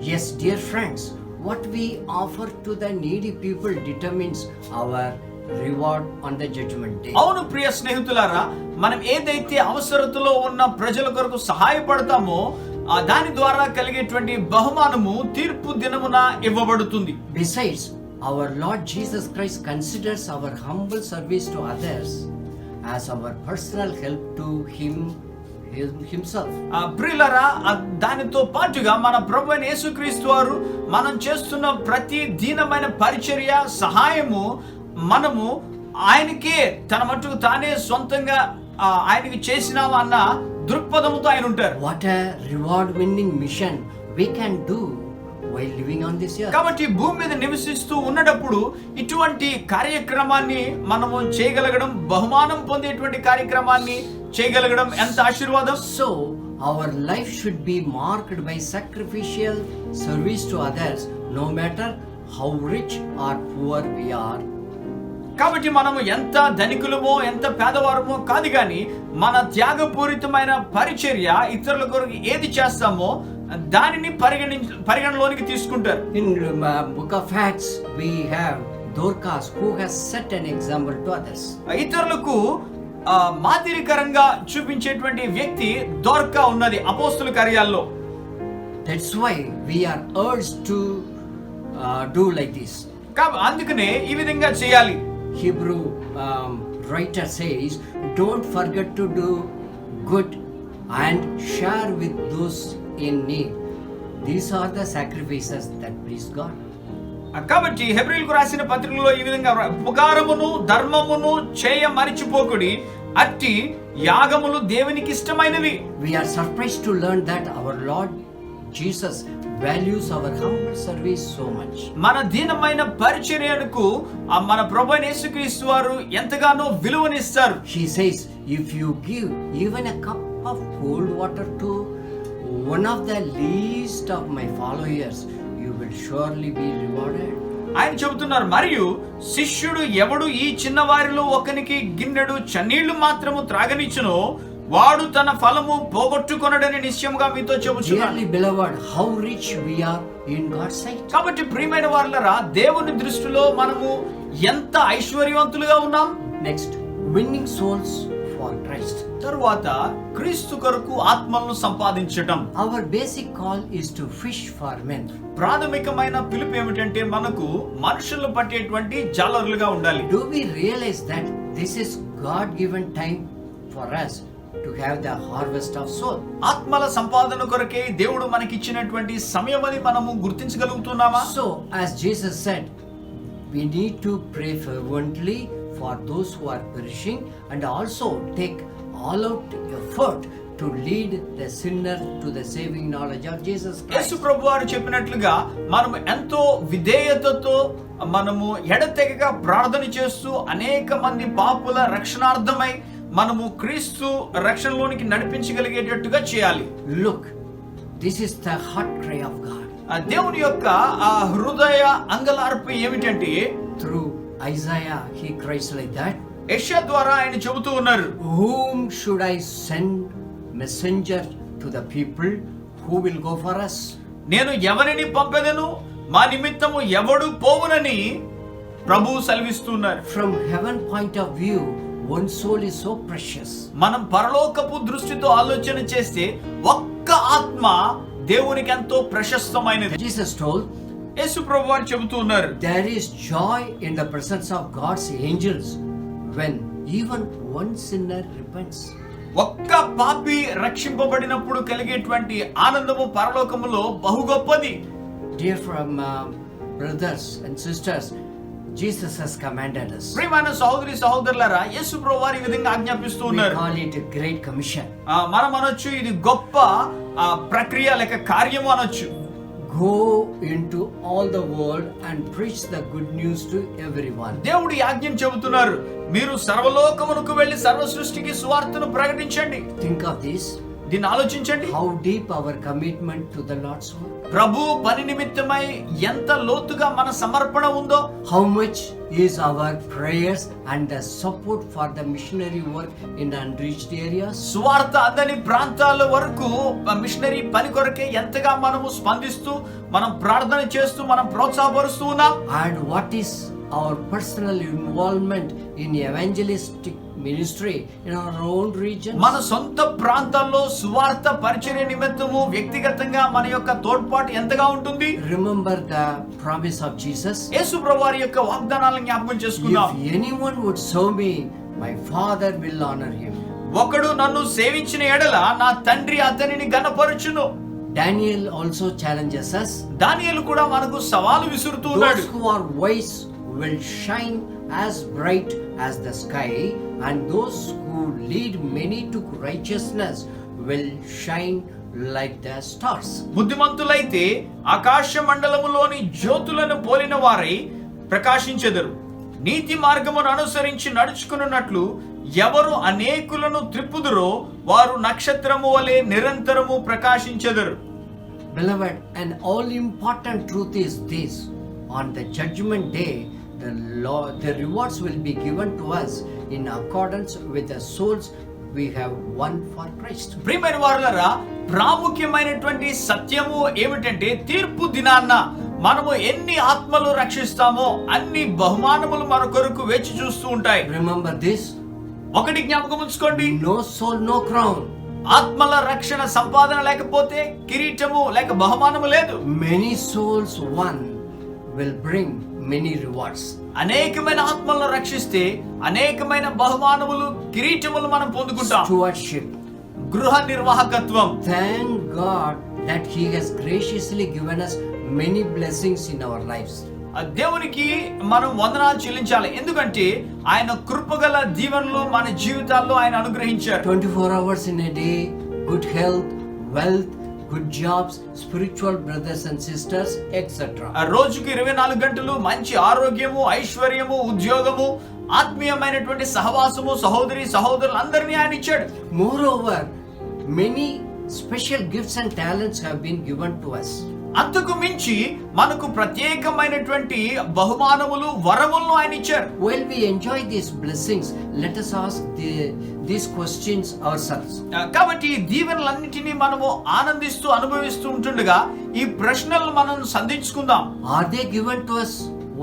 Yes, dear friends, what we offer to the needy people determines our reward on the judgment day. అవును ప్రియ స్నేహితులారా, మనం ఏదైతే అవసరతలో ఉన్న ప్రజల కొరకు సహాయపడతామో దాని ద్వారా కలిగేటువంటి బహుమానము తీర్పు దినమున ఇవ్వబడుతుంది. Besides, our Lord Jesus Christ considers our humble service to others as our personal help to himself. ప్రియులారా, దానితో పాటుగా మన ప్రభువైన యేసుక్రీస్తు వారు మనం చేస్తున్న ప్రతి దీనమైన పరిచర్య సహాయము మనము ఆయనకే తన మట్టుకు తానే సొంతంగా ఆయనకి చేసినాము అన్న దృక్పథంతో ఆయన ఉంటారు. What a reward winning mission we can do while living on this earth. కాబట్టి భూమి మీద నివసిస్తూ ఉన్నప్పుడు ఇటువంటి కార్యక్రమాన్ని మనము చేయగలగడం, బహుమానం పొందేటువంటి కార్యక్రమాన్ని చేయగలగడం ఎంత ఆశీర్వాదం. So our life should be marked by sacrificial service to others, no matter how rich or poor we are. కాబట్టి మనము ఎంత ధనికులమో ఎంత పేదవారమో కాదు, కానీ మన త్యాగపూరితమైన పరిచర్య ఇతరుల కొరకు ఏది చేస్తామో దానిని పరిగణలోనికి తీసుకుంటారు. In book of Acts we have Dorcas who has set an example to others. ఇతరులకు మాదిరికరంగా చూపించేటువంటి వ్యక్తి దోర్కా ఉన్నది అపోస్తుల కార్యాల్లో. That's why we are urged to do like this. అందుకనే ఈ విధంగా చేయాలి. Hebrew writer says, "Don't forget to do good and share with those in need. These are the sacrifices that please God." కాబట్టి హెబ్రీయులకు రాసిన పత్రికలో ఈ విధంగా ఉపకారమును ధర్మమును చేయ మరిచిపోకుడి, అట్టి యాగములు దేవునికి ఇష్టమైనవి. We are surprised to learn that our Lord Jesus values our humble service so much. మన దీనమైన పరిచర్యకు మన ప్రభువైన యేసుక్రీస్తు వారు ఎంతగానో విలువనిస్తారు. She says, if you give even a cup of cold water to one of the least of my followers, you will surely be rewarded. ఆయన చెబుతున్నారు, మరియు శిష్యుడు ఎవడు ఈ చిన్నవారిలో ఒకనికి గిన్నెడు చన్నీళ్లు మాత్రము త్రాగనిచ్చునో వాడు తన ఫలము పోగొట్టుకొనడని నిశ్చయముగా మీతో చెబుచున్నాను. Dearly beloved, how rich we are in God's sight. కాబట్టి ప్రియమైన వారలారా, దేవుని దృష్టిలో మనము ఎంత ఐశ్వర్యవంతులుగా ఉన్నాం. Next, winning souls for Christ. తరువాత క్రీస్తు కొరకు ఆత్మలను సంపాదించటం. Our basic call is to fish for men. ప్రాథమికమైన పిలుపు ఏమిటంటే మనకు మనుషులను పట్టేటువంటి జాలరులుగా ఉండాలి. Do we realize that this is God given time for us to have the harvest of soul? ఆత్మల సంపాదన కొరకే దేవుడు మనకిచ్చినటువంటి సమయం అని మనము గుర్తించగలుగుతున్నామా? So, as Jesus said, we need to pray fervently for those who are perishing and also take all out effort to lead the sinner to the saving knowledge of Jesus Christ. యేసు ప్రభువారు చెప్పినట్లుగా మనం ఎంతో విధేయతతో మనము ఎడతెగక ప్రార్థన చేస్తూ అనేక మంది పాపుల రక్షణార్థమై మనము క్రీస్తు రక్షణలోనికి నడిపించగలిగేటట్టుగా చేయాలి. Look, this is the heart cry of God. దేవుని యొక్క హృదయ అంగలార్పు ఏమిటంటే, Through Isaiah, he cries like that. యెషయా ద్వారా ఆయన చెబుతూ ఉన్నారు, Whom should I send messenger to the people who will go for us? నేను ఎవరిని పంపెదను, మా నిమిత్తము ఎవడు పోవునని ప్రభువు సెలవిస్తున్నారు. From heaven point of view, one soul is so precious. మనం పరలోకపు దృష్టితో ఆలోచన చేస్తే ఒక్క ఆత్మ దేవునికి ఎంతో ప్రశస్తమైనది. Jesus told, యేసు ప్రభువారు చెబుతూ ఉన్నారు, there is joy in the presence of God's angels when even one sinner repents. ఒక్క పాపి రక్షింపబడినప్పుడు కలిగేటువంటి ఆనందము పరలోకములో బహు గొప్పది. Dear brothers and sisters, Jesus has commanded us. ప్రియమైన సహోదరి సహోదరులారా, యేసు ప్రభువారు ఈ విధంగా ఆజ్ఞాపిస్తూ We ఉన్నారు. call it a great commission. మనం అనొచ్చు ఇది గొప్ప ప్రక్రియ లేక కార్యము అనొచ్చు. Go into all the world and preach the good news to everyone. దేవుడు ఈ ఆజ్ఞను చెబుతున్నారు, మీరు సర్వలోకమునకు వెళ్లి సర్వ సృష్టికి సువార్తను ప్రకటించండి. Think of this. దీన్ని ఆలోచించండి. How deep our commitment to the Lord's work. ప్రభు పని నిమిత్తమై ఎంత లోతుగా మన సమర్పణ ఉందో. How much is our prayers and the support for the missionary work in the unreached areas. సువార్త అందని ప్రాంతాల వరకు మిషనరీ పని కొరకే ఎంతగా మనము స్పందిస్తూ మనం ప్రార్థన చేస్తూ మనం ప్రోత్సాహపరుస్తూ ఉన్నాం. And what is our personal involvement in evangelistic ministry in our own region. మన సొంత ప్రాంతాల్లో సువార్త పరిచర్య నిమిత్తము వ్యక్తిగతంగా మన యొక్క తోడ్పాటు ఎంతగా ఉంటుంది. Remember the promise of Jesus. యేసు ప్రభువారి యొక్క వాగ్దానాలను జ్ఞాపకం చేసుకుందాం. If anyone would serve me, my Father will honor him. ఒకడు నన్ను సేవించిన ఎడల నా తండ్రి అతనిని ఘనపరచును. Daniel also challenges us. దానియేలు కూడా మనకు సవాలు విసురుతూ ఉన్నాడు. Those who are wise will shine as bright as the sky, and those who lead many to righteousness will shine like the stars. బుద్ధిమంతులైతే ఆకాశ మండలములోని జ్యోతులను పోలిన వారై ప్రకాశించెదరు. నీతి మార్గమును అనుసరించి నడుచుకున్నట్లు ఎవరు అనేకులను త్రిప్పుదురో వారు నక్షత్రము వలె నిరంతరము ప్రకాశించెదరు. Beloved, an all important truth is this: on the judgment day, the rewards will be given to us in accordance with the souls we have won for Christ. ప్రియమైన వారలారా, ప్రాముఖ్యమైనటువంటి సత్యము ఏమిటంటే తీర్పు దినాన్న మనము ఎన్ని ఆత్మలు రక్షిస్తామో అన్ని బహుమానములు మన కొరకు వేచి చూస్తూ ఉంటాయి. Remember this: ఒకటి జ్ఞాపకం ఉంచుకోండి, no soul, no crown. ఆత్మల రక్షణ సంపాదన లేకపోతే కిరీటము లేక బహుమానము లేదు. Many souls won will bring many rewards. అనేకమైన ఆత్మలను రక్షిస్తే అనేకమైన బహుమానములు కిరీటములు మనం పొందుకుంటాం. Stewardship. గృహ నిర్వాహకత్వం. Thank God that He has graciously given us many blessings in our lives. దేవునికి మనం వందనాలు చెల్లించాలి, ఎందుకంటే ఆయన కృపగల దీవెనలు మన జీవితాల్లో ఆయన అనుగ్రహించారు. 24 hours in a day, good health, wealth, good jobs, spiritual brothers and sisters, etc. ఆ రోజుకి 24 గంటలు మంచి ఆరోగ్యము, ఐశ్వర్యము, ఉద్యోగము, ఆత్మీయమైనటువంటి సహవాసము, సహోదరి సహోదరులందరినీ ఆయన ఇచ్చాడు. Moreover, many special gifts and talents have been given to us. అంతకు మించి మనకు ప్రత్యేకమైనటువంటి బహుమానములు, వరములను ఆయన ఇచ్చారు. While we enjoy these blessings, let us ask these questions ourselves. కాబట్టి ఈ దీవెనలన్నిటినీ మనము ఆనందిస్తూ అనుభవిస్తూ ఉంటుండగా ఈ ప్రశ్నలు మనం సంధించుకుందాం. Are they given to us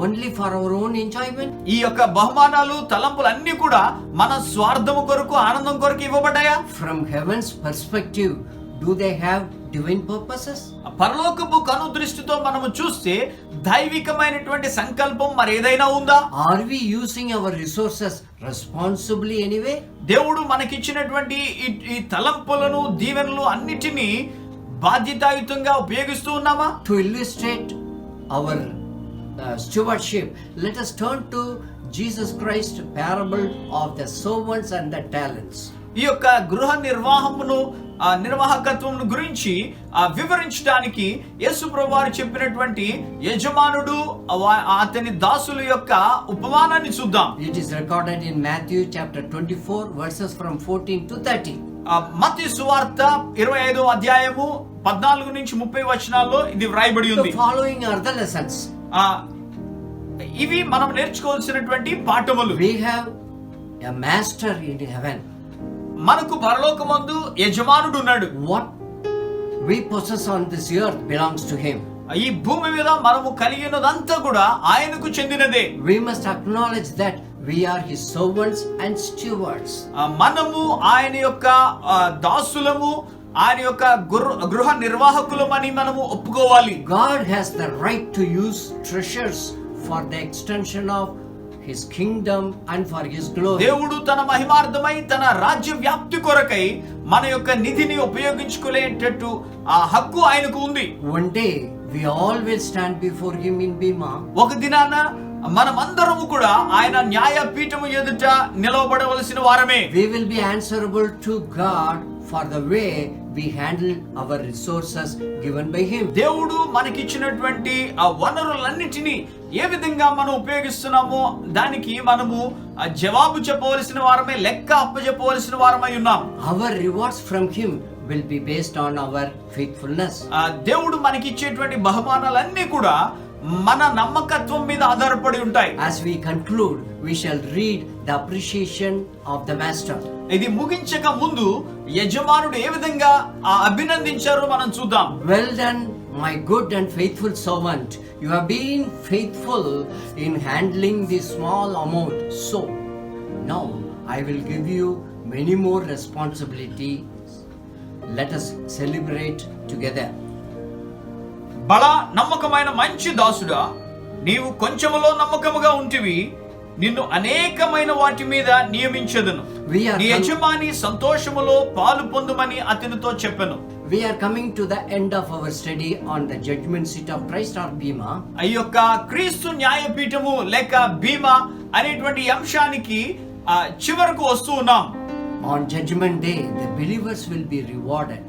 only for our own enjoyment? ఈ యొక్క బహుమానాలు, తలంపులు అన్ని కూడా మన స్వార్థము కొరకు, ఆనందం కొరకు ఇవ్వబడ్డాయా? From heaven's perspective, do they have divine purposes? పరలోకపు కను దృష్టితో మనము చూస్తే దైవికమైనటువంటి సంకల్పం మరి ఏదైనా ఉందా? Are we using our resources responsibly anyway? దేవుడు మనకిచ్చినటువంటి ఈ తలంపులను, దీవెనలు అన్నిటినీ బాధ్యతాయుతంగా ఉపయోగిస్తూ ఉన్నామా? To illustrate our stewardship, let us turn to Jesus Christ parable of the servants and the talents. ఈ యొక్క గృహ నిర్వాహమును, నిర్వాహకత్వం గురించి వివరించడానికి యేసు ప్రభువారు చెప్పినటువంటి యజమానుడు అతని దాసుల యొక్క ఉపమానాన్ని చూద్దాం. It is recorded in Matthew chapter 24 verses from 14 to 30. మత్తయి సువార్త 25వ అధ్యాయము 14 నుంచి 30 వచనాల్లో ఇది వ్రాయబడి ఉంది. The following are the lessons. ఇవి మనం నేర్చుకోవాల్సినటువంటి పాఠములు. We have a master in heaven. మనకు పరలోకమందు యజమానుడు ఉన్నాడు. What we possess on this earth belongs to him. ఈ భూమి మీద మనము కలిగినదంతా కూడా ఆయనకు చెందినదే. We must acknowledge that we are his servants and stewards. మనము ఆయన యొక్క దాసులము, ఆయన యొక్క గృహ నిర్వాహకులమని మనము ఒప్పుకోవాలి. God has the right to use treasures for the extension of his kingdom and for his glory. దేవుడు తన మహిమార్థమై తన రాజ్య వ్యాప్తి కొరకై మన యొక్క నిధిని ఉపయోగించుకునేటట్టు ఆ హక్కు ఆయనకు ఉంది. One day we all will stand before him in Bima. ఒక దినాన మనమందరము కూడా ఆయన న్యాయపీఠము ఎదుట నిలవబడవలసిన వారమే. We will be answerable to God for the way we handle our resources given by him. దేవుడు మనకిచ్చినటువంటి ఆ వనరులన్నిటినీ ఏ విధంగా మనం ఉపయోగిస్తున్నామో దానికి మనము జవాబు చెప్పవలసిన వారమే, లెక్క అప్పచెప్పవలసిన వారమై ఉన్నాం. Our rewards from him will be based on our faithfulness. దేవుడు మనకిచ్చేటువంటి బహుమానాలన్నీ కూడా మన నమ్మకత్వం మీద ఆధారపడి ఉంటాయి. As we conclude, we shall read the appreciation of the master. ఇది ముగించక ముందు యజమానుడు ఏ విధంగా అభినందించారో మనం చూద్దాం. Well done, my good and faithful servant. You have been faithful in handling this small amount. So now I will give you many more responsibilities. Let us celebrate together. బల నమ్మకమైన మంచి దాసుడా, నీవు కొంచెములో నమ్మకముగా ఉంటివి, నిన్ను అనేకమైన వాటి మీద నియమించెదను. నీ యజమాని సంతోషములో పాలు పొందుమని అతనితో చెప్పెను. We are coming to the end of our study on the judgment seat of Christ or Bima. ఈ యొక్క క్రీస్తు న్యాయపీఠము లేక బీమా అనేటువంటి అంశానికి చివరకు వస్తూ ఉన్నాం. On judgment day, the believers will be rewarded.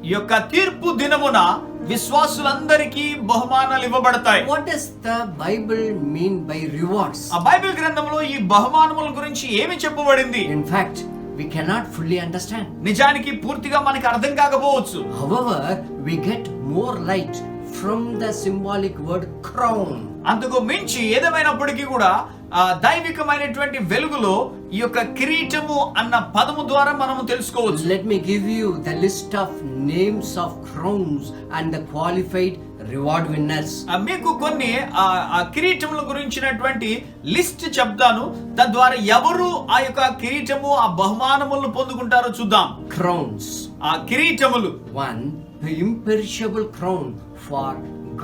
ఈ యొక్క తీర్పు దినమున విశ్వాసులందరికీ బహుమానాలు ఇవ్వబడతాయి. What does the Bible mean by rewards? ఆ బైబిల్ గ్రంథంలో ఈ బహుమానముల గురించి ఏమి చెప్పబడింది? In fact, we cannot fully understand. నిజానికి పూర్తిగా మనకి అర్థం కాకపోవచ్చు. However, we get more light from the symbolic word crown. అందుకు మించి ఏదేమైనప్పటికీ కూడా దైవికమైనటువంటి వెలుగులో ఈ యొక్క కిరీటము అన్న పదము ద్వారా మనము తెలుసుకోవచ్చు. Let me give you the list of names of crowns and the qualified reward winners. మీకు కొన్ని కిరీటముల గురించినటువంటి లిస్ట్ చెప్తాను. తద్వారా ఎవరు ఆ యొక్క కిరీటము, ఆ బహుమానములను పొందుకుంటారో చూద్దాం. Crowns. ఆ కిరీటములు. 1. The imperishable crown for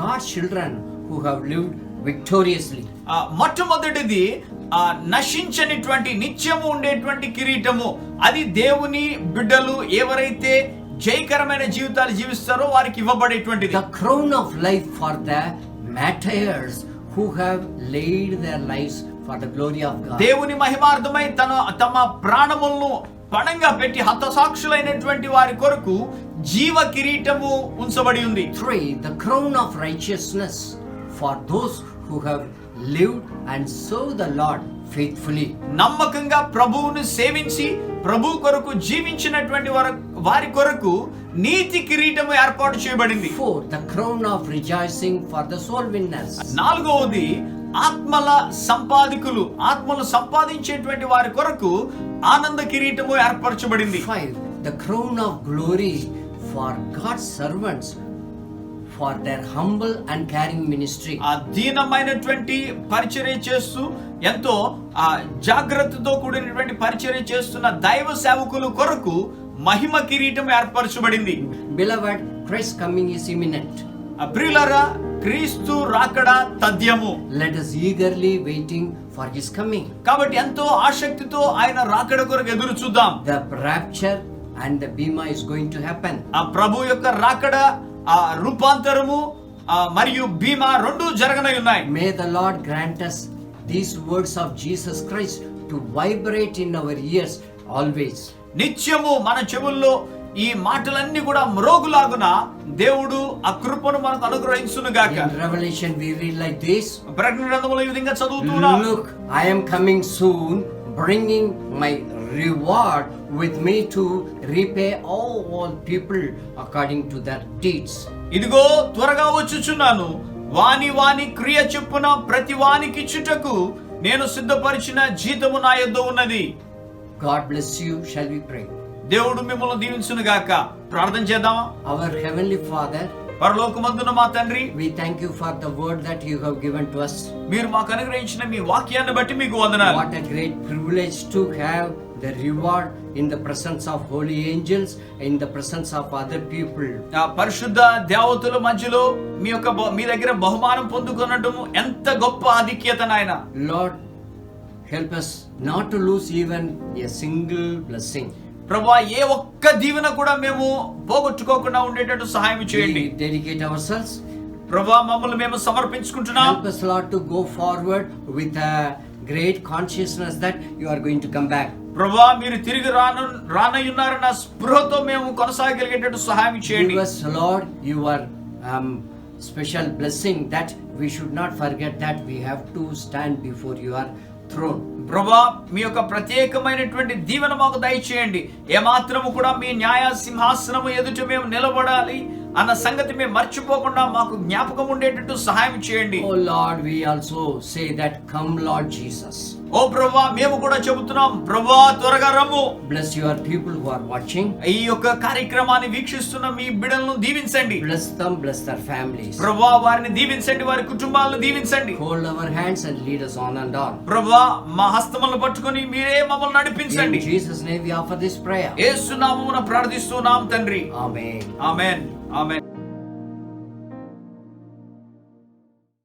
God's children who have lived victoriously. మొట్టమొదటిది నశించనిటువంటి నిత్యము ఉండేటువంటి కిరీటము. అది దేవుని బిడ్డలు ఎవరైతే జయకరమైన జీవితాలు జీవిస్తారో వారికి ఇవ్వబడేటువంటిది. The crown of life for the martyrs who have laid their lives for the glory of God. దేవుని మహిమార్థమై తమ ప్రాణములను పణంగా పెట్టి హతసాక్షులైనటువంటి వారి కొరకు జీవ కిరీటము ఉంచబడి ఉంది. 3, the crown of righteousness for those who have lived and served the Lord faithfully. నమ్మకంగా ప్రభువును సేవించి ప్రభు కొరకు జీవించినటువంటి వారి కొరకు నీతి కిరీటము ఏర్పాటు చేయబడింది. 4, the crown of rejoicing for the soul winners. 4వది ఆత్మల సంపాదకులు, ఆత్మలు సంపాదించేటువంటి వారి కొరకు ఆనంద కిరీటము ఏర్పరచబడింది. 5, the crown of glory for God's servants for their humble and caring ministry. ఆ దీనమైనటువంటి పరిచర్య చేస్తూ ఎంతో జాగ్రత్తతో కూడినటువంటి పరిచర్య చేస్తున్న దైవ సేవకుల కొరకు మహిమ కిరీటం ఏర్పరచబడింది. Beloved, Christ's coming is imminent. ప్రియులారా, క్రీస్తు రాకడ తథ్యము. Let us eagerly waiting for his coming. కాబట్టి ఎంతో ఆసక్తితో ఆయన రాకడ కొరకు ఎదురు చూద్దాం. The rapture and the bema is going to happen. ఆ ప్రభు యొక్క రాకడ, ఆ రూపాంతరము మరియు బీమా రెండు జరగనై ఉన్నాయి. May the Lord grant us these words of Jesus Christ to vibrate in our ears always. నిత్యము మన చెవుల్లో ఈ మాటలన్నీ కూడా మ్రోగులాగున దేవుడు ఆ కృపను మనకు అనుగ్రహించును గాక. In Revelation we read like this. ప్రకటన గ్రంథములో ఈ విధంగా చదువుతున్నాం. Look, I am coming soon, bringing my reward with me to repay all people according to their deeds. ఇదిగో త్వరగా వచ్చుచున్నాను, వాని వాని క్రియ చొప్పున ప్రతి వానికి ఇచ్చుటకు నేను సిద్ధపరిచిన జీతము నా యొద్ద ఉన్నది. God bless you. Shall we pray? దేవుడు మిమ్మల్ని దీవించును గాక. ప్రార్థన చేద్దామా? Our heavenly Father, పరలోకమందున మా తండ్రి, we thank you for the word that you have given to us. మీరు మాకు అనుగ్రహించిన మీ వాక్యాన్ని బట్టి మీకు వందనాలు. What a great privilege to have the reward in the presence of holy angels, in the presence of other people. ఆ పరిశుద్ధ దేవతల మధ్యలో మీ దగ్గర బహుమానం పొందుకొనటము ఎంత గొప్ప ఆధిక్యత నాయన. Lord, help us not to lose even a single blessing. ప్రభువా, ఏ ఒక్క దీవెన కూడా మేము పోగొట్టుకోకుండా ఉండేటట్టు సహాయం చేయండి. We dedicate ourselves. ప్రభువా, మమ్మల్ని మేము సమర్పించుకుంటున్నాం. Help us, Lord, to go forward with a great consciousness that you are going to come back. ప్రభువా, మీరు తిరిగి రానయ్యున్నారన్న స్పృహతో మేము కొనసాగలిగేటట్టు సహాయం చేయండి. Give us, Lord, your special blessing that we should not forget that we have to stand before your throne. ప్రభువా, మీ యొక్క ప్రత్యేకమైనటువంటి దీవెన మాకు దయచేయండి. ఏమాత్రము కూడా మీ న్యాయ సింహాసనము ఎదుట మేము నిలబడాలి అన్న సంగతి మేము మర్చిపోకుండా మాకు జ్ఞాపకం ఉండేటట్టు సహాయం చేయండి. Oh Lord, we also say that come Lord Jesus. ఓ ప్రభువా, మేము కూడా చెబుతున్నాం, ప్రభువా త్వరగా రమ్ము. Bless your people who are watching. ఈ యొక్క కార్యక్రమాన్ని వీక్షిస్తున్న మీ బిడ్డలను దీవించండి. Bless them, bless their families. ప్రభువా, వారిని దీవించండి, వారి కుటుంబాలను దీవించండి. Hold our hands and lead us on and on. ప్రభువా, మా హస్తములను పట్టుకొని మీరే మమ్మల్ని నడిపించండి. In Jesus' name we offer this prayer. యేసు నామమున ప్రార్థిస్తున్నాం తండ్రి. Amen. ఆమేన్. ఆమేన్.